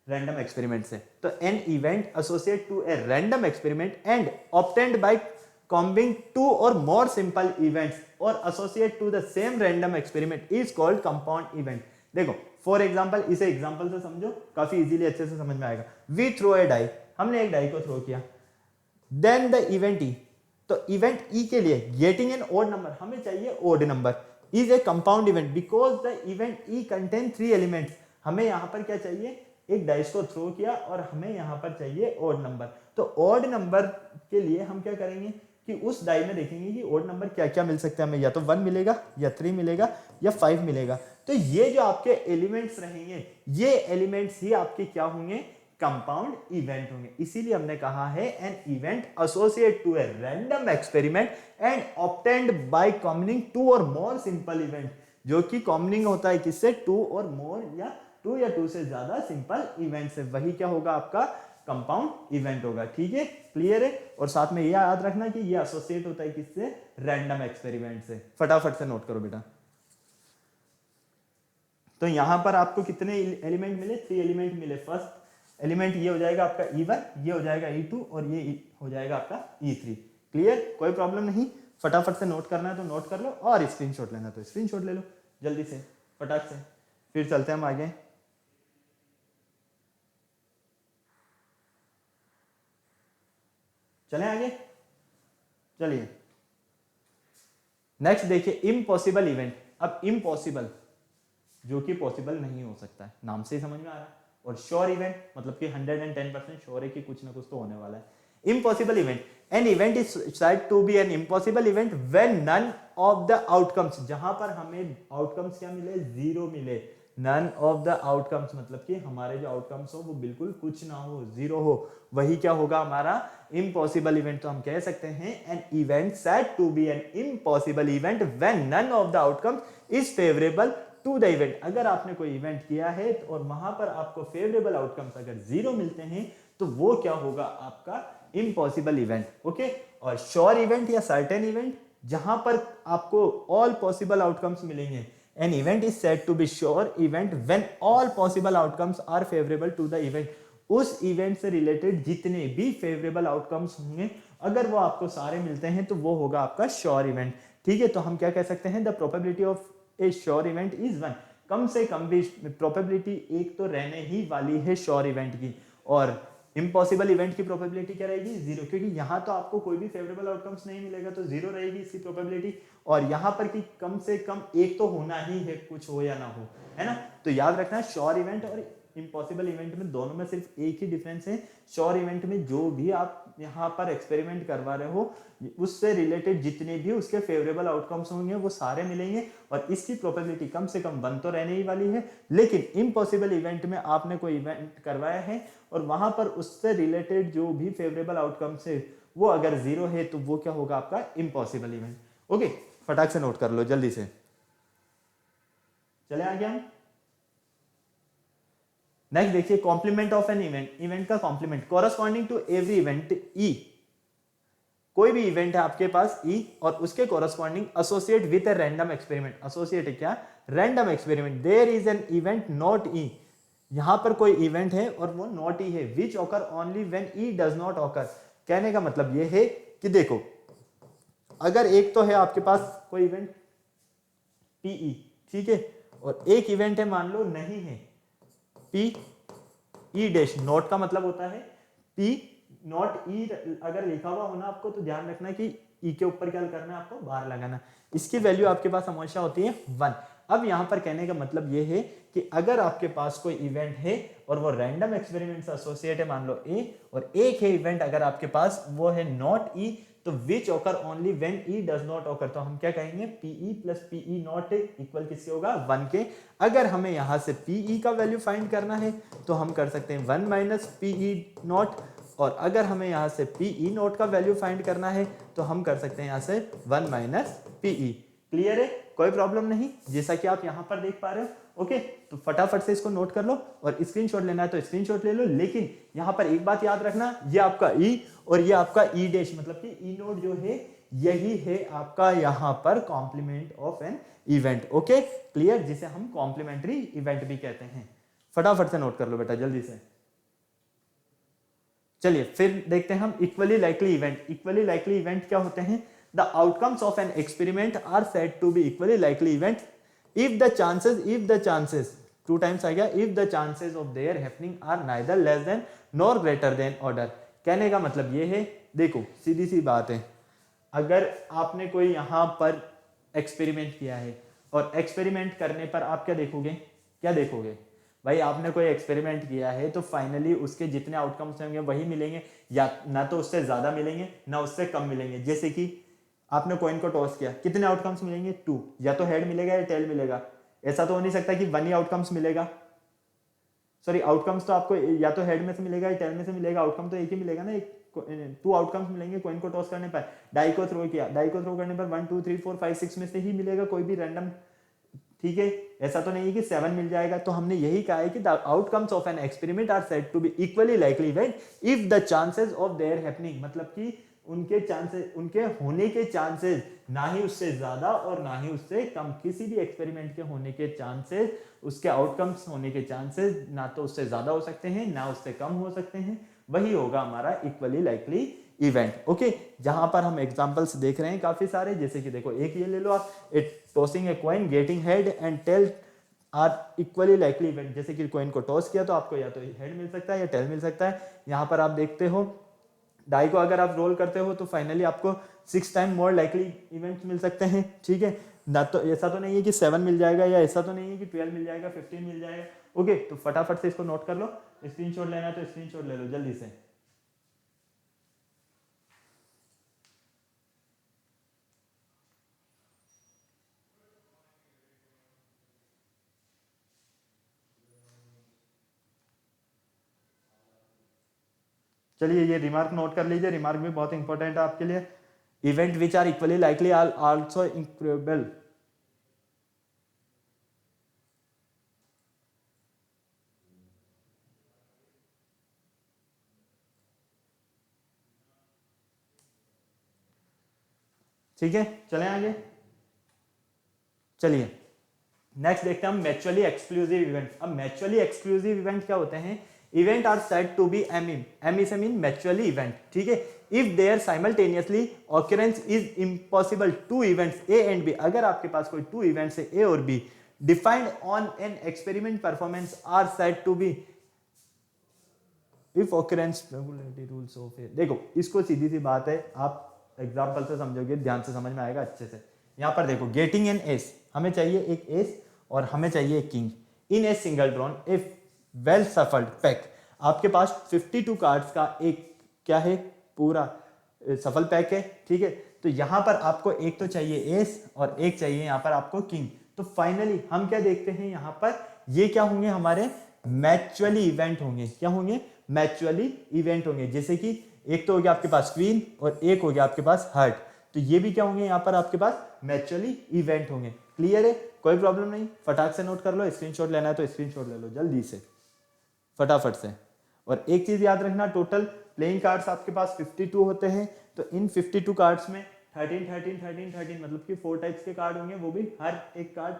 रैंडम एक्सपेरिमेंट से। तो an event associate to a random experiment and obtained by combining 2 और मोर सिंपल इवेंट्स और associate to the same random experiment is called compound event. देखो फॉर एग्जाम्पल, इसे example से समझो, काफी इजीली अच्छे से समझ में आएगा। वी थ्रो ए डाई, हमने एक डाई को थ्रो किया, देन द इवेंट ई, तो इवेंट ई के लिए गेटिंग एन ओड नंबर, हमें चाहिए odd number, is a compound event because the event E contain 3 elements. हमें यहां पर क्या चाहिए, एक डाइस को थ्रो किया और हमें यहां पर चाहिए ओड नंबर, तो ओड नंबर के लिए हम क्या करेंगे कि उस डाई में देखेंगे कि ओड नंबर क्या क्या मिल सकता है हमें, या तो 1 मिलेगा, या 3 मिलेगा, या 5 मिलेगा। तो ये जो आपके एलिमेंट्स रहेंगे, ये एलिमेंट्स ही आपके क्या होंगे, कंपाउंड इवेंट होंगे। इसीलिए हमने कहा है an event associate to a random experiment and obtained by combining 2 और मोर सिंपल इवेंट, जो कि कॉम्बिनिंग होता है किससे, 2 और मोर, या 2 या 2 से ज्यादा सिंपल इवेंट से, वही क्या होगा, आपका कंपाउंड इवेंट होगा। ठीक है, क्लियर है। और साथ में ये याद रखना कि ये एसोसिएट होता है किससे, रैंडम एक्सपेरिमेंट से। फटाफट से नोट करो बेटा। तो यहां पर आपको कितने एलिमेंट मिले, 3 एलिमेंट मिले। फर्स्ट एलिमेंट ये हो जाएगा आपका E1, ये हो जाएगा E2 और ये हो जाएगा आपका E3। क्लियर, कोई प्रॉब्लम नहीं। फटाफट से नोट करना है तो नोट कर लो, और स्क्रीनशॉट लेना है तो स्क्रीनशॉट ले लो जल्दी से, फटाक से। फिर चलते हैं हम आगे। चलें आगे, चलिए नेक्स्ट देखिए, इम्पॉसिबल इवेंट। अब इम्पॉसिबल जो कि पॉसिबल नहीं हो सकता है, नाम से ही समझ में आ रहा है। और श्योर इवेंट मतलब कि 110% श्योर है कि कुछ ना कुछ तो होने वाला है। Impossible event, an event is said to be an impossible event when none of the outcomes, जहां पर हमें आउटकम्स क्या मिले, 0 मिले। नन ऑफ द आउटकम्स मतलब कि हमारे जो आउटकम्स हो वो बिल्कुल कुछ ना हो, 0 हो, वही क्या होगा हमारा इम्पॉसिबल इवेंट। तो हम कह सकते हैं an event said to be an impossible event when none of the outcomes is favourable to the event. अगर आपने कोई इवेंट किया है और वहां पर आपको फेवरेबल आउटकम्स अगर 0 मिलते हैं तो वो क्या होगा, आपका इम्पॉसिबल इवेंट। ओके, और श्योर इवेंट या सर्टेन इवेंट, जहां पर आपको ऑल पॉसिबल आउटकम्स मिलेंगे। An event is said to be sure event when all possible outcomes are favourable to the event. उस इवेंट से रिलेटेड जितने भी फेवरेबल आउटकम्स होंगे, अगर वो आपको सारे मिलते हैं तो वो होगा आपका श्योर इवेंट। ठीक है, तो हम क्या कह सकते हैं, the probability of A sure event is 1। कम से कम भी प्रोबेबिलिटी एक तो रहने ही वाली है श्योर इवेंट की। और इम्पॉसिबल इवेंट की प्रोबेबिलिटी क्या रहेगी, 0, क्योंकि यहां तो आपको कोई भी फेवरेबल आउटकम्स नहीं मिलेगा तो 0 रहेगी इसकी प्रोबेबिलिटी। और यहां पर कि कम से कम एक तो होना ही है, कुछ हो या ना हो, है ना। तो याद रखना श्योर इवेंट और इम्पॉसिबल इवेंट में दोनों में सिर्फ एक ही डिफरेंस है, श्योर इवेंट में जो भी आप यहाँ पर एक्सपेरिमेंट करवा रहे हो उससे रिलेटेड जितने भी उसके फेवरेबल आउटकम्स होंगे वो सारे मिलेंगे और इसकी प्रोबेबिलिटी कम से कम 1 तो रहने ही वाली है। लेकिन इम्पॉसिबल इवेंट में आपने कोई इवेंट करवाया है और वहां पर उससे रिलेटेड जो भी फेवरेबल आउटकम्स है वो अगर 0 है तो वो क्या होगा, आपका इम्पॉसिबल इवेंट। ओके, फटाक से नोट कर लो जल्दी से, चले आगे हम। नेक्स्ट देखिए, complement of an event, event का complement corresponding to every event E, कोई भी इवेंट है आपके पास ई और उसके corresponding associate with a random experiment, associate है क्या, random experiment, there is an event not E, यहां पर कोई इवेंट है और वो नॉट ई है, विच occur only when E does not occur. कहने का मतलब ये है कि देखो अगर एक तो है आपके पास कोई इवेंट पीई, ठीक है, और एक इवेंट है मान लो नहीं है पी ई डैश, नॉट का होता है पी नॉट ई, अगर लिखा हुआ होना आपको तो ध्यान रखना कि ई के ऊपर क्या करना है, आपको बाहर लगाना, इसकी वैल्यू आपके पास हमेशा होती है 1। अब यहां पर कहने का मतलब ये है कि अगर आपके पास कोई इवेंट है और वो रैंडम एक्सपेरिमेंट से एसोसिएट है मान लो ए, और एक है इवेंट अगर आपके पास वो है नॉट ई, तो which occur only when E does not occur, तो हम क्या कहेंगे P E plus P E not equal किससे होगा 1 के। अगर हमें यहां से पीई का वैल्यू फाइंड करना है तो हम कर सकते हैं 1 माइनस पीई नॉट, और अगर हमें यहां से पीई नॉट का वैल्यू फाइंड करना है तो हम कर सकते हैं यहां से 1 माइनस पीई। क्लियर है, कोई प्रॉब्लम नहीं, जैसा कि आप यहां पर देख पा रहे हो। ओके, तो फटाफट से इसको नोट कर लो और स्क्रीनशॉट लेना है तो स्क्रीनशॉट ले लो, लेकिन यहां पर एक बात याद रखना, ये आपका ई और ये आपका ई डैश मतलब कि ई नोट जो है यही है आपका यहां पर complement of an event. Okay clear, जिसे हम कॉम्प्लीमेंट्री इवेंट भी कहते हैं। फटाफट से नोट कर लो बेटा जल्दी से। चलिए फिर देखते हैं हम equally likely event. Equally likely event क्या होते हैं, the outcomes of an experiment are said to be equally likely event if the chances 2 times आ गया, if the chances of their happening are neither less than nor greater than order। कहने का मतलब ये है, देखो सीधी सी बात है, अगर आपने कोई यहां पर एक्सपेरिमेंट किया है और एक्सपेरिमेंट करने पर आप क्या देखोगे, क्या देखोगे भाई, आपने कोई एक्सपेरिमेंट किया है तो फाइनली उसके जितने आउटकम्स होंगे वही मिलेंगे, या ना तो उससे ज्यादा मिलेंगे ना उससे कम मिलेंगे। जैसे कि आपने कॉइन को टॉस किया, कितने आउटकम्स मिलेंगे 2, या तो हेड मिलेगा या टेल मिलेगा, ऐसा तो हो नहीं सकता कि 1 ही आउटकम्स मिलेगा, सॉरी आउटकम्स तो आपको या तो हेड में से मिलेगा या टेल में से मिलेगा, आउटकम तो एक ही मिलेगा ना, एक 2 आउटकम्स मिलेंगे कॉइन को टॉस करने पर। डाई को थ्रो किया, डाई को थ्रो करने पर 1 2 3 4 5 6 में से ही मिलेगा कोई भी रैंडम, ठीक है, ऐसा तो नहीं है कि 7 मिल जाएगा। तो हमने यही कहा है कि the outcomes of an experiment are said to be equally likely event if the chances of their happening, मतलब कि उनके चांसेस, उनके होने के चांसेस ना ही उससे ज्यादा और ना ही उससे कम, किसी भी एक्सपेरिमेंट के होने के चांसेस, उसके आउटकम्स होने के चांसेस ना तो उससे ज्यादा हो सकते हैं ना उससे कम हो सकते हैं, वही होगा हमारा इक्वली लाइकली इवेंट। ओके, जहां पर हम एग्जांपल्स देख रहे हैं काफी सारे, जैसे कि देखो एक ये ले लो आप, it tossing a coin, getting head and tail are equally likely event. जैसे कि कॉइन को टॉस किया तो आपको या तो हेड मिल सकता है या टेल मिल सकता है। यहाँ पर आप देखते हो डाई को अगर आप रोल करते हो तो फाइनली आपको 6 टाइम मोर लाइकली इवेंट्स मिल सकते हैं, ठीक है, ना तो ऐसा तो नहीं है कि 7 मिल जाएगा, या ऐसा तो नहीं है कि 12 मिल जाएगा, 15 मिल जाएगा। ओके, तो फटाफट से इसको नोट कर लो, स्क्रीनशॉट लेना है तो स्क्रीनशॉट ले लो जल्दी से। चलिए ये रिमार्क नोट कर लीजिए, रिमार्क भी बहुत इंपॉर्टेंट है आपके लिए। Event which are equally likely are also incredible. ठीक है, चलें आगे। चलिए नेक्स्ट देखते हैं हम म्यूचुअली एक्सक्लूसिव इवेंट। अब म्यूचुअली एक्सक्लूसिव इवेंट क्या होते हैं, event are said to be M से मीन म्यूचुअली इवेंट, ठीक है, if their simultaneously occurrence is impossible two events A and B, अगर आपके पास कोई 2 इवेंट्स है ए और B defined on an experiment performance are said to be if occurrence probability rules of A. देखो इसको सीधी सी बात है, आप एग्जांपल से समझोगे, ध्यान से समझ में आएगा अच्छे से। यहां पर देखो गेटिंग एन एस, हमें चाहिए एक एस और हमें चाहिए एक king in a single drawn, if well shuffled pack. आपके पास 52 कार्ड्स का एक क्या है, पूरा सफल पैक है, ठीक है। तो यहां पर आपको एक तो चाहिए एस और एक चाहिए यहां पर आपको किंग। तो फाइनली हम क्या देखते हैं यहां पर, ये क्या होंगे, हमारे मैचुअली इवेंट होंगे। क्या होंगे, मैचुअली इवेंट होंगे। जैसे कि एक तो हो गया आपके पास क्वीन और एक हो गया आपके पास हार्ट, तो ये भी क्या होंगे यहाँ पर आपके पास मैचुअली इवेंट होंगे। क्लियर है, कोई प्रॉब्लम नहीं, फटाक से नोट कर लो। स्क्रीनशॉट लेना है तो स्क्रीनशॉट ले लो जल्दी से, फटाफट से। और एक चीज याद रखना, टोटल प्लेइंग कार्ड्स आपके पास 52 होते हैं। तो इन 52 कार्ड्स में 13 13 13 13 मतलब कि 4 टाइप्स के कार्ड होंगे, वो भी हर एक कार्ड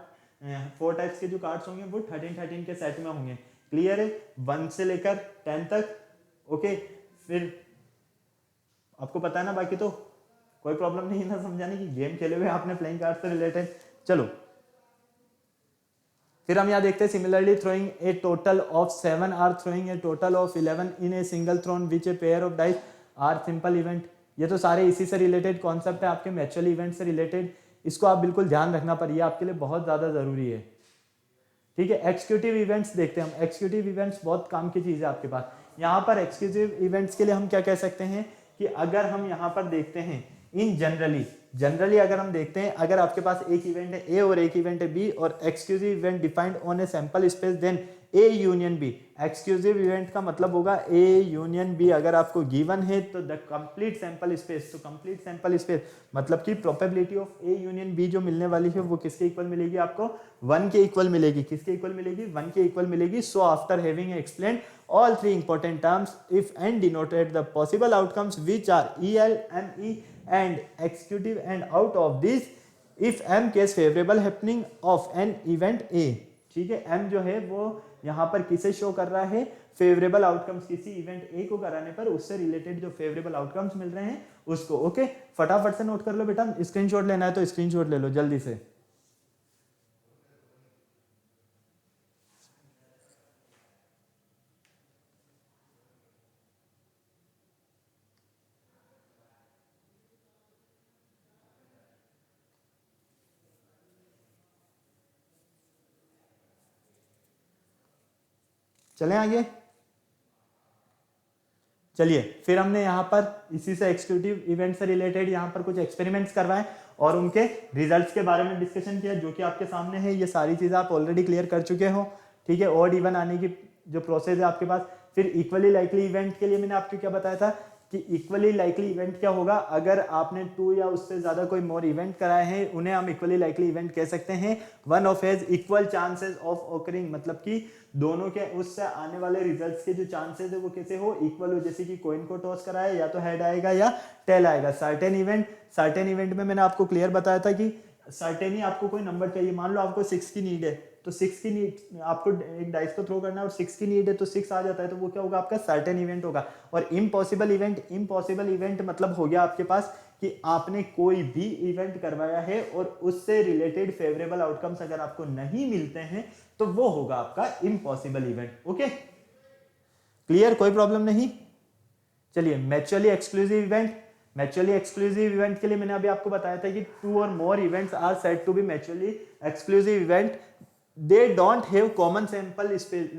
4 टाइप्स के जो कार्ड्स होंगे वो 13 13 के सेट में होंगे। क्लियर है, 1 से लेकर 10 तक। ओके, फिर आपको पता है ना, बाकी तो कोई प्रॉब्लम नहीं है ना समझाने की, गेम खेले हुए आपने प्लेइंग कार्ड से रिलेटेड। चलो फिर हम यहाँ देखते हैं, similarly throwing a total of 7 or throwing a total of 11 in a single throw which a pair of dice are simple event. ये तो सारे इसी से रिलेटेड कॉन्सेप्ट है, आपके मैचुअल इवेंट से रिलेटेड। इसको आप बिल्कुल ध्यान रखना, पर ये आपके लिए बहुत ज्यादा जरूरी है, ठीक है। एक्सिक्यूटिव इवेंट्स देखते हैं हम। एक्सिक्यूटिव इवेंट्स बहुत काम की चीज है आपके पास। यहाँ पर एक्सिक्यूटिव इवेंट्स के लिए हम क्या कह सकते हैं कि अगर हम यहाँ पर देखते हैं इन जनरली अगर हम देखते हैं, अगर आपके पास एक इवेंट है ए और एक इवेंट है बी और exclusive event defined on a sample space, then A union B. Exclusive event का मतलब होगा ए यूनियन बी। अगर आपको गिवन है तो द कंप्लीट सैंपल स्पेस, तो कंप्लीट सैंपल स्पेस मतलब कि probability of A union B जो मिलने वाली है वो किसके इक्वल मिलेगी, आपको 1 के इक्वल मिलेगी। किसके इक्वल मिलेगी, 1 के इक्वल मिलेगी। So after having explained all three important terms, if and denoted the possible outcomes which are EL, ME and executive, and out of this if M case favorable happening of an event A, ठीक है। M जो है वो यहाँ पर किसे show कर रहा है, फेवरेबल आउटकम्स, किसी इवेंट ए को कराने पर उससे रिलेटेड जो फेवरेबल आउटकम्स मिल रहे हैं उसको। ओके, फटाफट से नोट कर लो बेटा, स्क्रीनशॉट लेना है तो स्क्रीनशॉट ले लो जल्दी से। चलें आगे। चलिए फिर हमने यहाँ पर इसी से एक्सिक्यूटिव इवेंट से रिलेटेड यहाँ पर कुछ एक्सपेरिमेंट्स करवाए और उनके रिजल्ट्स के बारे में डिस्कशन किया, जो कि आपके सामने है। ये सारी चीजें आप ऑलरेडी क्लियर कर चुके हो, ठीक है। ऑड इवन आने की जो प्रोसेस है आपके पास। फिर इक्वली लाइकली इवेंट के लिए मैंने आपको क्या बताया था कि इक्वली लाइकली इवेंट क्या होगा, अगर आपने 2 या उससे ज्यादा कोई मोर इवेंट कराए हैं उन्हें हम इक्वली लाइकली इवेंट कह सकते हैं। One of has equal chances of occurring, मतलब कि दोनों के उससे आने वाले रिजल्ट्स के जो चांसेस है वो कैसे हो, इक्वल हो। जैसे कि कॉइन को टॉस कराया, या तो हेड आएगा या टेल आएगा। सर्टेन इवेंट में मैंने आपको क्लियर बताया था कि सर्टेन ही आपको कोई नंबर चाहिए। मान लो आपको 6 की नीड है, तो 6 की नीड, आपको एक डाइस को थ्रो करना है और 6 की नीड है तो 6 आ जाता है, तो वो क्या होगा, आपका सर्टेन इवेंट होगा। और इम्पॉसिबल इवेंट मतलब हो गया आपके पास कि आपने कोई भी इवेंट करवाया है और उससे रिलेटेड फेवरेबल आउटकम्स अगर आपको नहीं मिलते हैं तो वो होगा आपका इम्पॉसिबल इवेंट। ओके, क्लियर, कोई प्रॉब्लम नहीं। चलिए म्यूचुअली एक्सक्लूसिव इवेंट के लिए मैंने अभी आपको बताया था कि 2 और more events are said to be mutually exclusive event. They don't have common sample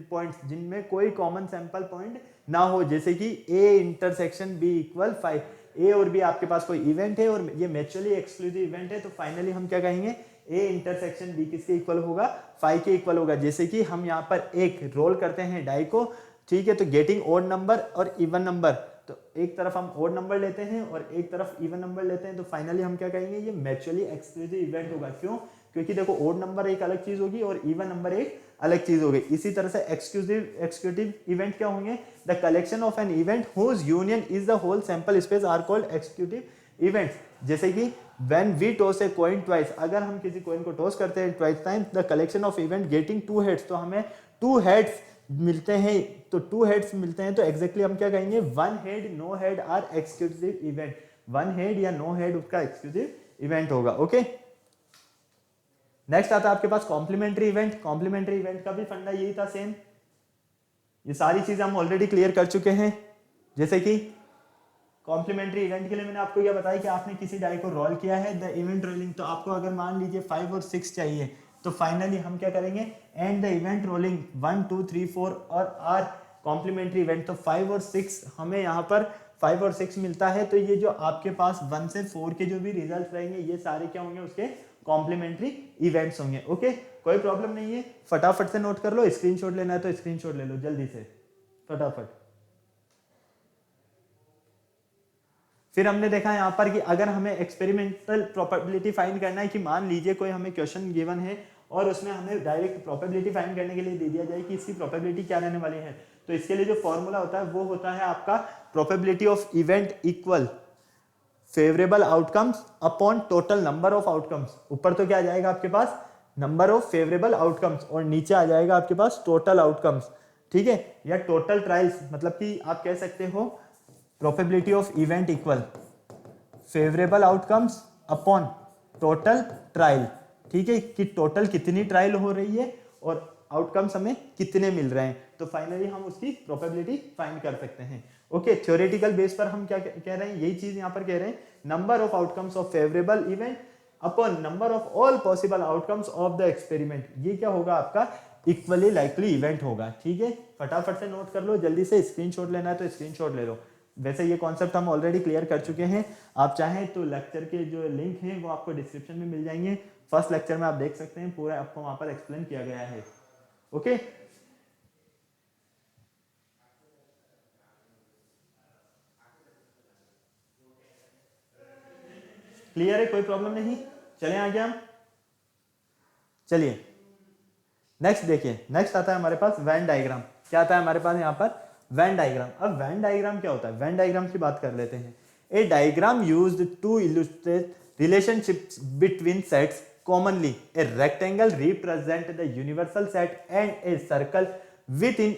points, जिनमें कोई कॉमन सैंपल पॉइंट ना हो। जैसे कि A इंटरसेक्शन B इक्वल 5, ए और बी आपके पास कोई इवेंट है और ये म्यूचुअली एक्सक्लूसिव इवेंट है, तो फाइनली हम क्या कहेंगे, ए इंटरसेक्शन बी किसके इक्वल होगा, 5 के इक्वल होगा। जैसे कि हम यहाँ पर एक रोल करते हैं डाई को, ठीक है, तो गेटिंग ओड नंबर और इवन नंबर, तो एक तरफ हम ओड नंबर लेते हैं और एक तरफ इवन नंबर लेते हैं, तो फाइनली हम क्या कहेंगे, ये म्यूचुअली एक्सक्लूसिव इवेंट होगा। क्यों, क्योंकि देखो ओड नंबर एक अलग चीज होगी और इवन नंबर एक अलग चीज होगी। इसी तरह से एक्सक्लूसिव इवेंट क्या होंगे, the collection of an event whose union is the whole sample space are called exclusive events. जैसे कि when we toss a coin twice, अगर हम किसी कॉइन को टॉस करते हैं twice time, the collection of event getting 2 heads, तो हमें 2 हेड्स मिलते हैं, तो 2 हेड्स मिलते हैं, तो एग्जैक्टली हम क्या कहेंगे, 1 head no head are exclusive event. 1 head या नो हेड उसका एक्सक्लूसिव इवेंट होगा। ओके, नेक्स्ट आता है आपके पास कॉम्प्लीमेंट्री इवेंट। कॉम्प्लीमेंट्री इवेंट का भी फंडा यही था सेम, ये सारी चीजें हम ऑलरेडी क्लियर कर चुके हैं। जैसे कि कॉम्प्लीमेंट्री इवेंट के लिए मैंने आपको क्या बताया कि आपने किसी डाई को रोल किया है, द इवेंट रोलिंग, तो आपको अगर मान लीजिए 5 और 6 चाहिए, तो फाइनली हम क्या करेंगे, एंड द इवेंट रोलिंग 1 2 3 4 और आर कॉम्प्लीमेंट्री इवेंट, तो 5 और 6 हमें यहाँ पर 5 और 6 मिलता है। तो ये जो आपके पास 1 से 4 के जो भी रिजल्ट रहेंगे ये सारे क्या होंगे, उसके कॉम्प्लीमेंट्री इवेंट्स होंगे। ओके, कोई प्रॉब्लम नहीं है, फटाफट से नोट कर लो, स्क्रीनशॉट लेना है तो स्क्रीनशॉट ले लो जल्दी से फटाफट। फिर हमने देखा यहाँ पर कि अगर हमें एक्सपेरिमेंटल प्रोबेबिलिटी फाइंड करना है, कि मान लीजिए कोई हमें क्वेश्चन गिवन है और उसमें हमें डायरेक्ट प्रोबेबिलिटी फाइंड करने के लिए दे दिया जाए कि इसकी प्रोबेबिलिटी क्या रहने वाली है, तो इसके लिए जो फॉर्मूला होता है वो होता है आपका probability of event equal favourable outcomes upon total number of outcomes. ऊपर तो क्या आ जाएगा आपके पास, नंबर ऑफ फेवरेबल आउटकम्स, और नीचे आ जाएगा आपके पास टोटल आउटकम्स, ठीक है, या टोटल ट्रायल्स, मतलब कि आप कह सकते हो probability of event equal favourable outcomes upon total trial, ठीक है, कि टोटल कितनी ट्रायल हो रही है और आउटकम्स हमें कितने मिल रहे हैं, तो फाइनली हम उसकी प्रोबेबिलिटी फाइंड कर सकते हैं। ओके, थ्योरेटिकल बेस पर हम क्या कह रहे हैं, यही चीज यहाँ पर कह रहे हैं, number of outcomes of favourable event upon number of all possible outcomes of the experiment, ये क्या होगा आपका इक्वली लाइकली इवेंट होगा। ठीक है, फटाफट से नोट कर लो, जल्दी से स्क्रीनशॉट लेना है तो स्क्रीनशॉट ले लो। वैसे ये कॉन्सेप्ट हम ऑलरेडी क्लियर कर चुके हैं, आप चाहें तो लेक्चर के जो लिंक हैं वो आपको डिस्क्रिप्शन में मिल जाएंगे, फर्स्ट लेक्चर में आप देख सकते हैं, पूरा आपको वहां पर एक्सप्लेन किया गया है। ओके, क्लियर है, कोई प्रॉब्लम नहीं, चलें आगे हम। चलिए नेक्स्ट देखिए, नेक्स्ट आता है हमारे पास वेन डायग्राम। क्या आता है हमारे पास यहाँ पर, वेन डायग्राम। अब वेन डायग्राम क्या होता है, वेन डायग्राम की बात कर लेते हैं। A diagram used to illustrate relationships between sets, commonly a rectangle represent the universal set and a circle within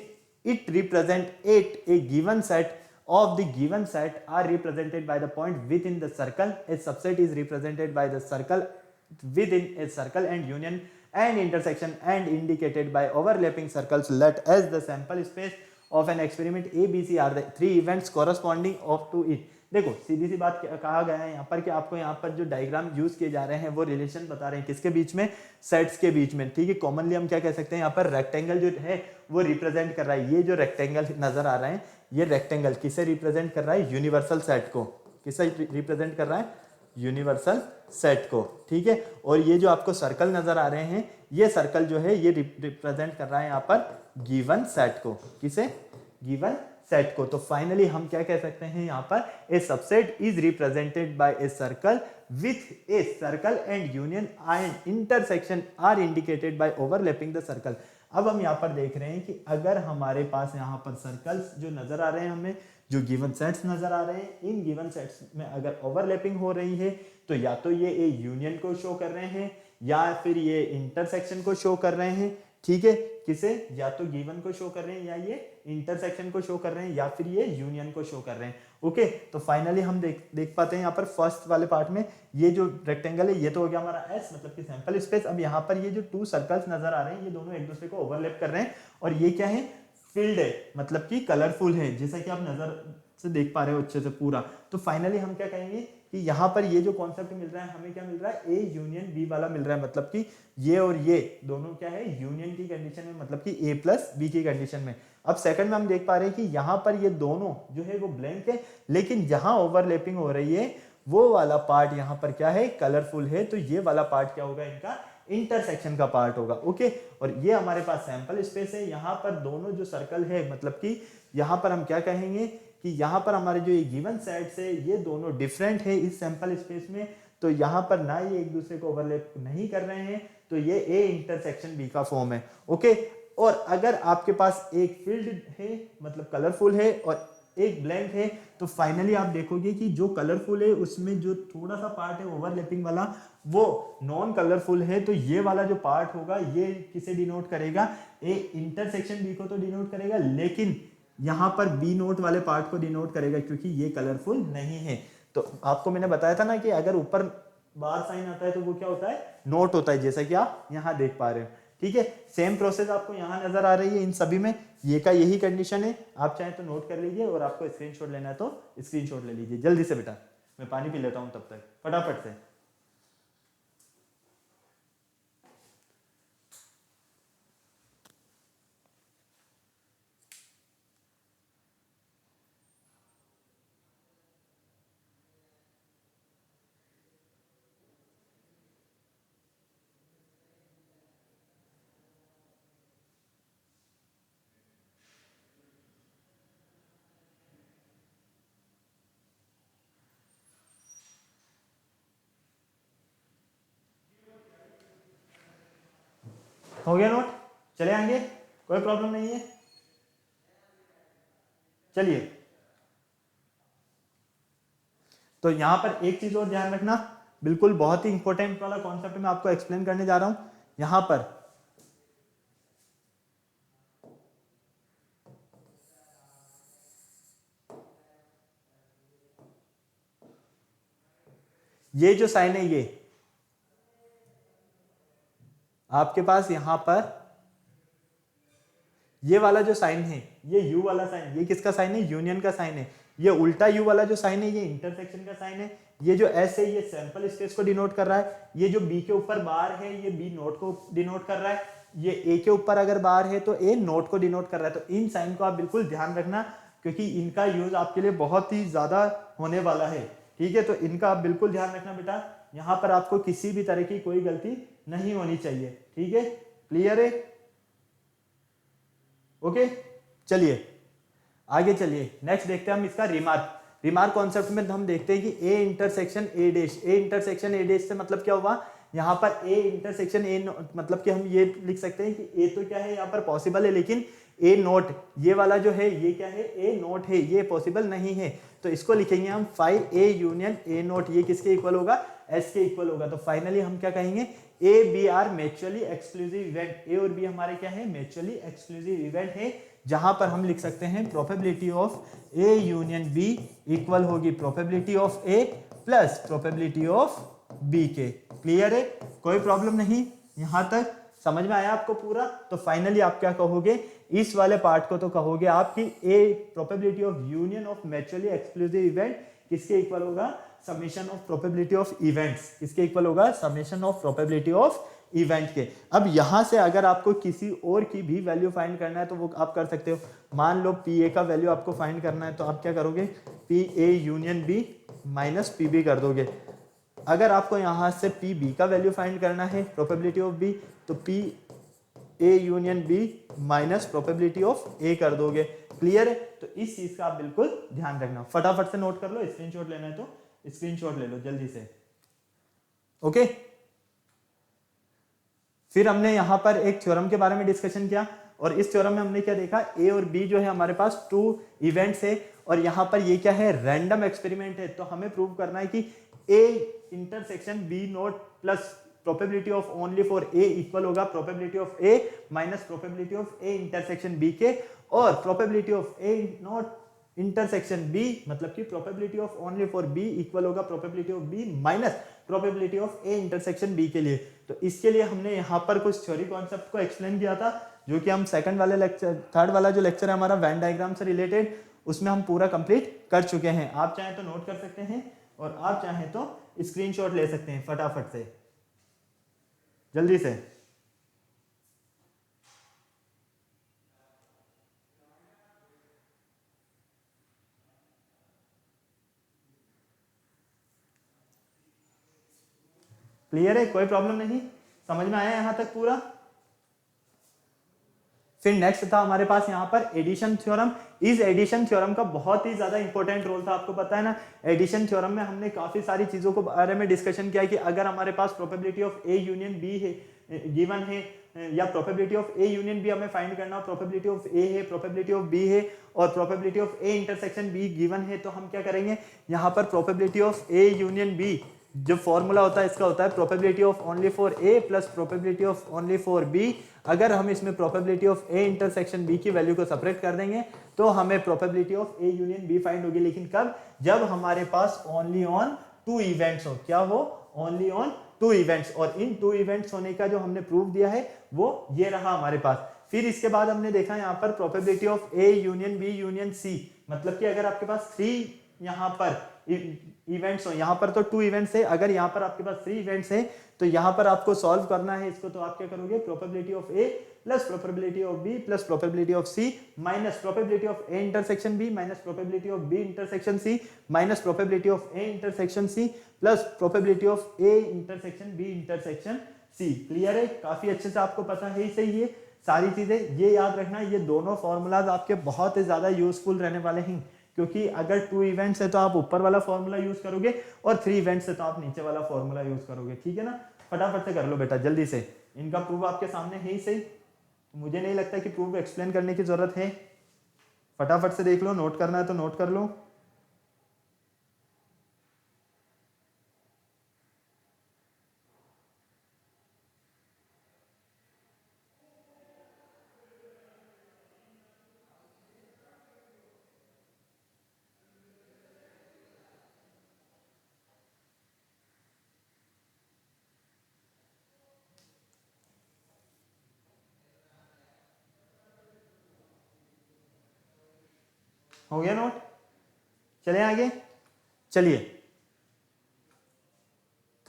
it represent it. A given set of the given set are represented by the point within the circle. A subset is represented by the circle within a circle and union and intersection and indicated by overlapping circles. Let as the sample space of an experiment A, B, C are the three events corresponding of to it. देखो सीधी सी बात कहा गया है यहाँ पर कि आपको यहाँ पर जो डायग्राम यूज किए जा रहे हैं वो रिलेशन बता रहे हैं किसके बीच में, सेट्स के बीच में। ठीक है, कॉमनली हम क्या कह सकते हैं, यहाँ पर रेक्टेंगल जो है वो रिप्रेजेंट कर रहा है, ये जो रेक्टेंगल नजर आ रहा है ये रेक्टेंगल किसे रिप्रेजेंट कर रहा है, यूनिवर्सल सेट को। किसे रिप्रेजेंट कर रहा है, यूनिवर्सल सेट को। ठीक है, और ये जो आपको सर्कल नजर आ रहे हैं ये सर्कल जो है ये रिप्रेजेंट कर रहा है यहाँ पर गिवन सेट को। किसे, गिवन सेट को। तो फाइनली हम क्या कह सकते हैं यहाँ पर, a subset is represented by a circle with a circle and union and intersection are indicated by overlapping the circle. अब हम यहाँ पर देख रहे हैं कि अगर हमारे पास यहाँ पर सर्कल्स जो नजर आ रहे हैं, हमें जो गिवन सेट्स नजर आ रहे हैं, इन गिवन सेट्स में अगर ओवरलैपिंग हो रही है तो या तो ये ए यूनियन को शो कर रहे हैं या फिर ये इंटरसेक्शन को शो कर रहे हैं। ठीक है, किसे, या तो गिवन को शो कर रहे हैं या ये इंटरसेक्शन को शो कर रहे हैं या फिर ये यूनियन को शो कर रहे हैं। ओके, तो फाइनली हम देख पाते हैं यहाँ पर फर्स्ट वाले पार्ट में ये जो रेक्टेंगल है ये तो हो गया हमारा एस, मतलब कि सैंपल स्पेस। अब यहाँ पर ये जो टू सर्कल्स नजर आ रहे हैं ये दोनों एक दूसरे को ओवरलैप कर रहे हैं और ये क्या है, फील्ड है, मतलब कि कलरफुल है, जैसा कि आप नजर से देख पा रहे हो अच्छे से पूरा। तो फाइनली हम क्या कहेंगे कि यहाँ पर ये जो कॉन्सेप्ट मिल रहा है हमें क्या मिल रहा है, ए यूनियन बी वाला मिल रहा है, मतलब कि ये और ये दोनों क्या है, यूनियन की कंडीशन में, मतलब कि ए प्लस बी की कंडीशन में। अब सेकंड में हम देख पा रहे हैं कि यहाँ पर ये दोनों जो है वो ब्लैंक है, लेकिन जहां ओवरलैपिंग हो रही है वो वाला पार्ट यहाँ पर क्या है, कलरफुल है। तो ये वाला पार्ट क्या होगा, इनका इंटरसेक्शन का पार्ट होगा। ओके, और ये हमारे पास सैंपल स्पेस है, यहाँ पर दोनों जो सर्कल है, मतलब कि यहाँ पर हम क्या कहेंगे कि यहाँ पर हमारे जो ये गिवन सेट्स है ये दोनों डिफरेंट है इस सैंपल स्पेस में। तो यहाँ पर ना ये एक दूसरे को ओवरलैप नहीं कर रहे हैं, तो ये ए इंटरसेक्शन बी का फॉर्म है। ओके, और अगर आपके पास एक फील्ड है, मतलब कलरफुल है, और एक ब्लैंक है, तो फाइनली आप देखोगे कि जो कलरफुल है उसमें जो थोड़ा सा पार्ट है ओवरलैपिंग वाला वो नॉन कलरफुल है। तो ये वाला जो पार्ट होगा ये किसे डिनोट करेगा, ए इंटरसेक्शन बी को तो डिनोट करेगा, लेकिन यहाँ पर बी नोट वाले पार्ट को डिनोट करेगा क्योंकि ये कलरफुल नहीं है। तो आपको मैंने बताया था ना कि अगर ऊपर बार साइन आता है तो वो क्या होता है, नोट होता है, जैसा कि आप यहाँ देख पा रहे हो। ठीक है, सेम प्रोसेस आपको यहाँ नजर आ रही है इन सभी में, ये का यही कंडीशन है। आप चाहें तो नोट कर लीजिए और आपको स्क्रीनशॉट लेना है तो स्क्रीनशॉट ले लीजिए जल्दी से। बेटा मैं पानी पी लेता हूँ तब तक फटाफट से। हो गया नोट, चले आएंगे, कोई प्रॉब्लम नहीं है। चलिए, तो यहां पर एक चीज और ध्यान रखना, बिल्कुल बहुत ही इंपॉर्टेंट वाला कॉन्सेप्ट मैं आपको एक्सप्लेन करने जा रहा हूं। यहां पर ये जो साइन है, ये आपके पास यहां पर ये वाला जो साइन है, ये यू वाला साइन, ये किसका साइन है? यूनियन का साइन है। ये उल्टा यू वाला जो साइन है, ये इंटरसेक्शन का साइन है। ये जो एस है, ये सैंपल स्पेस को डिनोट कर रहा है। ये जो बी के ऊपर बार है, ये बी नोट को डिनोट कर रहा है। ये ए के ऊपर अगर बार है तो ए नोट को डिनोट कर रहा है। तो इन साइन को आप बिल्कुल ध्यान रखना, क्योंकि इनका यूज आपके लिए बहुत ही ज्यादा होने वाला है। ठीक है, तो इनका आप बिल्कुल ध्यान रखना बेटा, यहां पर आपको किसी भी तरह की कोई गलती नहीं होनी चाहिए। ठीक है, क्लियर है? ओके, चलिए आगे चलिए, नेक्स्ट देखते हैं हम इसका रिमार्क। रिमार्क कॉन्सेप्ट में हम देखते हैं कि A intersection A dash, A intersection A dash से मतलब क्या हुआ, यहाँ पर ए इंटरसेक्शन ए, मतलब कि हम ये लिख सकते हैं कि ए तो क्या है यहाँ पर पॉसिबल है, लेकिन ए नोट ये वाला जो है ये क्या है? ए नोट है, ये पॉसिबल नहीं है। तो इसको लिखेंगे हम five A union A note, ये किसके इक्वल होगा? एस के इक्वल होगा। तो फाइनली हम क्या कहेंगे? A B are mutually exclusive event. A और बी हमारे क्या है? म्यूचुअली एक्सक्लूसिव इवेंट है, जहां पर हम लिख सकते हैं probability of A union B equal होगी probability of A plus probability of B के। क्लियर है? कोई प्रॉब्लम नहीं, यहां तक समझ में आया आपको पूरा? तो फाइनली आप क्या कहोगे इस वाले पार्ट को? तो कहोगे आप कि A probability of union of mutually exclusive event किसके इक्वल होगा? Summation of probability of events. किसके इक्वल होगा? Summation of probability of event के। अब यहां से अगर आपको किसी और की भी वैल्यू फाइंड करना है तो वो आप कर सकते हो। मान लो पी ए का वैल्यू आपको फाइंड करना है, तो आप क्या करोगे? P A union B minus P B कर दोगे। अगर आपको यहां से पी बी का वैल्यू फाइंड करना है, प्रोबेबिलिटी ऑफ बी, तो P A union B minus probability of A कर दोगे। क्लियर है? तो इस चीज का आप बिल्कुल ध्यान रखना, फटाफट से नोट कर लो, स्क्रीनशॉट लेना है तो स्क्रीनशॉट ले लो जल्दी से। ओके, फिर हमने यहां पर एक थ्योरम के बारे में डिस्कशन किया, और इस थ्योरम में हमने क्या देखा? ए और बी जो है हमारे पास टू इवेंट्स है, और यहां पर ये क्या है? रैंडम एक्सपेरिमेंट है। तो हमें प्रूव करना है कि A intersection B not plus probability of only for A equal होगा probability of A minus probability of A intersection B के, और probability of A not intersection B मतलब कि probability of only for B equal होगा probability of B minus probability of A intersection B के लिए। तो इसके लिए हमने यहाँ पर कुछ थ्योरी कॉन्सेप्ट को एक्सप्लेन किया था, जो कि हम सेकंड वाले लेक्चर, थर्ड वाला जो लेक्चर है हमारा वेन डायग्राम से रिलेटेड, उसमें हम पूरा कंप्लीट कर चुके हैं। आप चाहें तो नोट कर सकते हैं, और आप चाहें तो स्क्रीनशॉट ले सकते हैं फटाफट से, जल्दी से। क्लियर है? कोई प्रॉब्लम नहीं, समझ में आया यहां तक पूरा? फिर नेक्स्ट था हमारे पास यहाँ पर एडिशन थ्योरम। इस एडिशन थ्योरम का बहुत ही ज्यादा इंपॉर्टेंट रोल था, आपको पता है ना। एडिशन थ्योरम में हमने काफी सारी चीजों को बारे में डिस्कशन किया कि अगर हमारे पास probability of A union B है गिवन है, या probability of A union B हमें फाइंड करना हो, प्रोबेबिलिटी ऑफ ए है, प्रोबेबिलिटी ऑफ बी है, और probability of A intersection B given है, तो हम क्या करेंगे? यहाँ पर probability of A union B जो फॉर्मूला होता है इसका होता है probability of only for A plus probability of only for B. अगर हम इसमें probability of A intersection B की वैल्यू को सेपरेट कर देंगे तो हमें probability of A union B find होगी। लेकिन कब? जब हमारे पास ओनली ऑन टू इवेंट्स हो। क्या हो? Only on two events. और इन टू इवेंट्स होने का जो हमने प्रूफ दिया है वो ये रहा हमारे पास। फिर इसके बाद हमने देखा यहाँ पर probability of A union B union C, मतलब कि अगर आपके पास थ्री यहाँ पर इवेंट्स हो, यहाँ पर तो टू इवेंट्स है, अगर यहाँ पर आपके पास थ्री इवेंट्स है तो यहाँ पर आपको सॉल्व करना है इसको, तो आप क्या करोगे? Probability of A plus probability of B plus probability of C minus probability of A intersection B minus probability of B intersection C minus probability of A intersection C plus probability of A intersection B intersection C. Clear है? काफी अच्छे से आपको पता है ही सही है सारी चीजें। ये याद रखना, ये दोनों फॉर्मूलाज आपके बहुत ही ज्यादा यूजफुल रहने वाले हैं, क्योंकि अगर टू इवेंट्स है तो आप ऊपर वाला फॉर्मूला यूज करोगे, और थ्री इवेंट्स है तो आप नीचे वाला फॉर्मूला यूज करोगे। ठीक है ना? फटाफट से कर लो बेटा, जल्दी से इनका प्रूफ आपके सामने है ही सही, मुझे नहीं लगता कि प्रूफ एक्सप्लेन करने की जरूरत है। फटाफट से देख लो, नोट करना है तो नोट कर लो। हो गया नोट? चले आगे। चलिए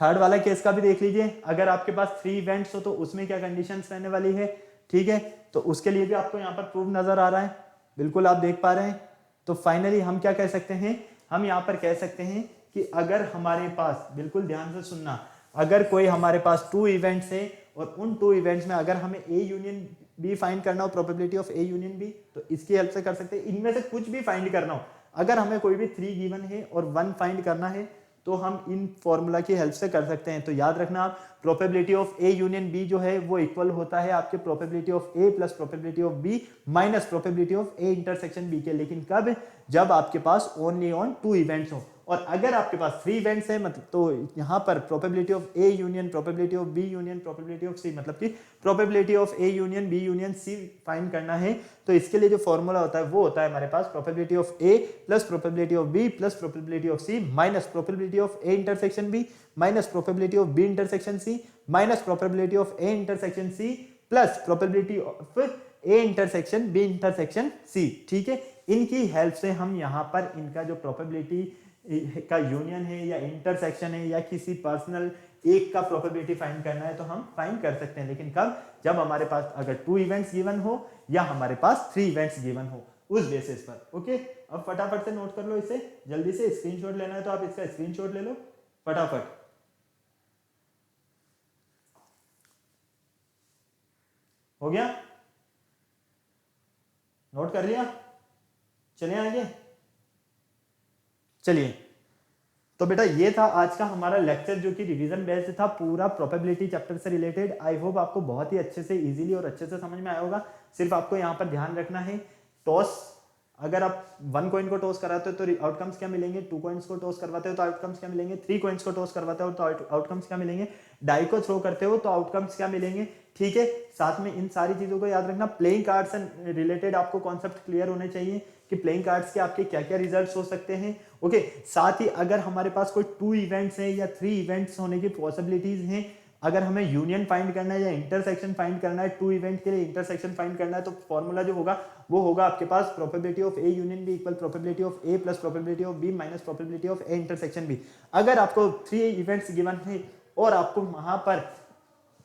थर्ड वाला केस का भी देख लीजिए। अगर आपके पास 3 इवेंट्स हो तो उसमें क्या कंडीशंस रहने वाली है, ठीक है। तो उसके लिए भी आपको यहाँ पर प्रूफ नजर आ रहा है, बिल्कुल आप देख पा रहे हैं। तो फाइनली हम क्या कह सकते हैं, हम यहाँ पर कह सकते हैं कि अगर हमारे पास, बिल्कुल ध्यान से सुनना, अगर कोई हमारे पास 2 इवेंट्स है और उन 2 इवेंट्स में अगर हमें ए यूनियन बी फाइंड करना हो, probability of A union B, तो इसकी हेल्प से कर सकते हैं। इनमें से कुछ भी फाइंड करना हो, अगर हमें कोई भी 3 गिवन है और 1 फाइंड करना है तो हम इन फॉर्मूला की हेल्प से कर सकते हैं। तो याद रखना आप, probability of A union B जो है वो इक्वल होता है आपके probability of A plus probability of B minus probability of A intersection B के। लेकिन कब? जब आपके पास ओनली ऑन 2 इवेंट्स हो। और अगर आपके पास 3 इवेंट्स है मतलब, तो यहाँ पर probability of A union probability of B union probability of C, मतलब कि probability of A union B union C find करना है। तो इसके लिए जो फॉर्मूला होता है वो होता है हमारे पास probability of A plus probability of B plus probability of C minus probability of A intersection B minus probability of B intersection C minus probability of A intersection C plus probability of A intersection B intersection C, ठीक है। इनकी help से हम यहाँ पर इनका जो probability का यूनियन है या इंटरसेक्शन है या किसी पर्सनल एक का प्रोबेबिलिटी फाइंड करना है तो हम फाइंड कर सकते हैं। लेकिन कब? जब हमारे पास अगर 2 इवेंट्स गिवन हो या हमारे पास 3 इवेंट्स गिवन हो, उस बेसिस पर। ओके, अब फटाफट से नोट कर लो इसे, जल्दी से स्क्रीनशॉट लेना है तो आप इसका स्क्रीनशॉट ले लो फटाफट। हो गया? नोट कर लिया? चलिए आगे। चलिए, तो बेटा ये था आज का हमारा लेक्चर जो कि रिवीजन बेस्ड था, पूरा प्रोबेबिलिटी चैप्टर से रिलेटेड। आई होप आपको बहुत ही अच्छे से इजीली और अच्छे से समझ में आया होगा। सिर्फ आपको यहाँ पर ध्यान रखना है, टॉस अगर आप 1 कॉइन को टॉस कराते हो तो आउटकम्स क्या मिलेंगे, 2 कॉइन्स को टॉस करवाते हो तो आउटकम्स क्या मिलेंगे, 3 कॉइन्स को टॉस करवाते हो तो आउटकम्स क्या मिलेंगे, डाई को थ्रो करते हो तो आउटकम्स क्या मिलेंगे, ठीक है। साथ में इन सारी चीजों को याद रखना। प्लेइंग कार्ड्स से रिलेटेड आपको कॉन्सेप्ट क्लियर होने चाहिए कि प्लेइंग कार्ड्स के आपके क्या क्या रिजल्ट्स हो सकते हैं। ओके, साथ ही अगर हमारे पास कोई 2 इवेंट्स हैं या 3 इवेंट्स होने की पॉसिबिलिटीज हैं, अगर हमें यूनियन फाइंड करना है या इंटरसेक्शन फाइंड करना है, 2 इवेंट के लिए इंटरसेक्शन फाइंड करना है, तो फॉर्मूला जो होगा वो होगा आपके पास probability of A union B equal probability of A plus probability of B minus probability of A intersection B. अगर आपको 3 इवेंट्स गिवन है और आपको वहां पर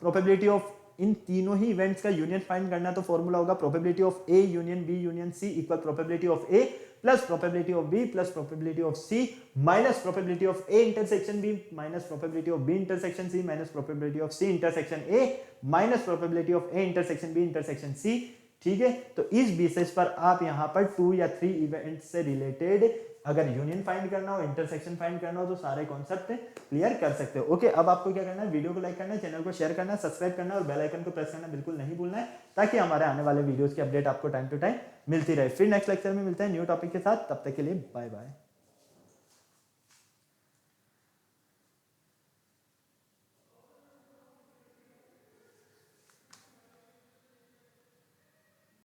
प्रोबेबिलिटी ऑफ इन तीनों ही इवेंट्स का यूनियन फाइंड करना है तो फॉर्मूला होगा probability of A union B union C equal probability of A plus probability of B plus probability of C minus probability of A intersection B minus probability of B intersection C minus probability of C intersection A minus probability of A intersection B intersection C, ठीक है। तो इस basis पर आप यहाँ पर 2 या 3 event से रिलेटेड अगर यूनियन फाइंड करना हो, इंटरसेक्शन फाइंड करना हो तो सारे कॉन्सेप्ट क्लियर कर सकते हो। ओके, अब आपको क्या करना है, वीडियो को लाइक करना है, चैनल को शेयर करना है, सब्सक्राइब करना है और बेल आइकन को प्रेस करना बिल्कुल नहीं भूलना है, ताकि हमारे आने वाले वीडियोस की अपडेट आपको टाइम टू टाइम मिलती रहे। फिर नेक्स्ट लेक्चर में मिलते हैं न्यू टॉपिक के साथ, तब तक के लिए बाय बाय।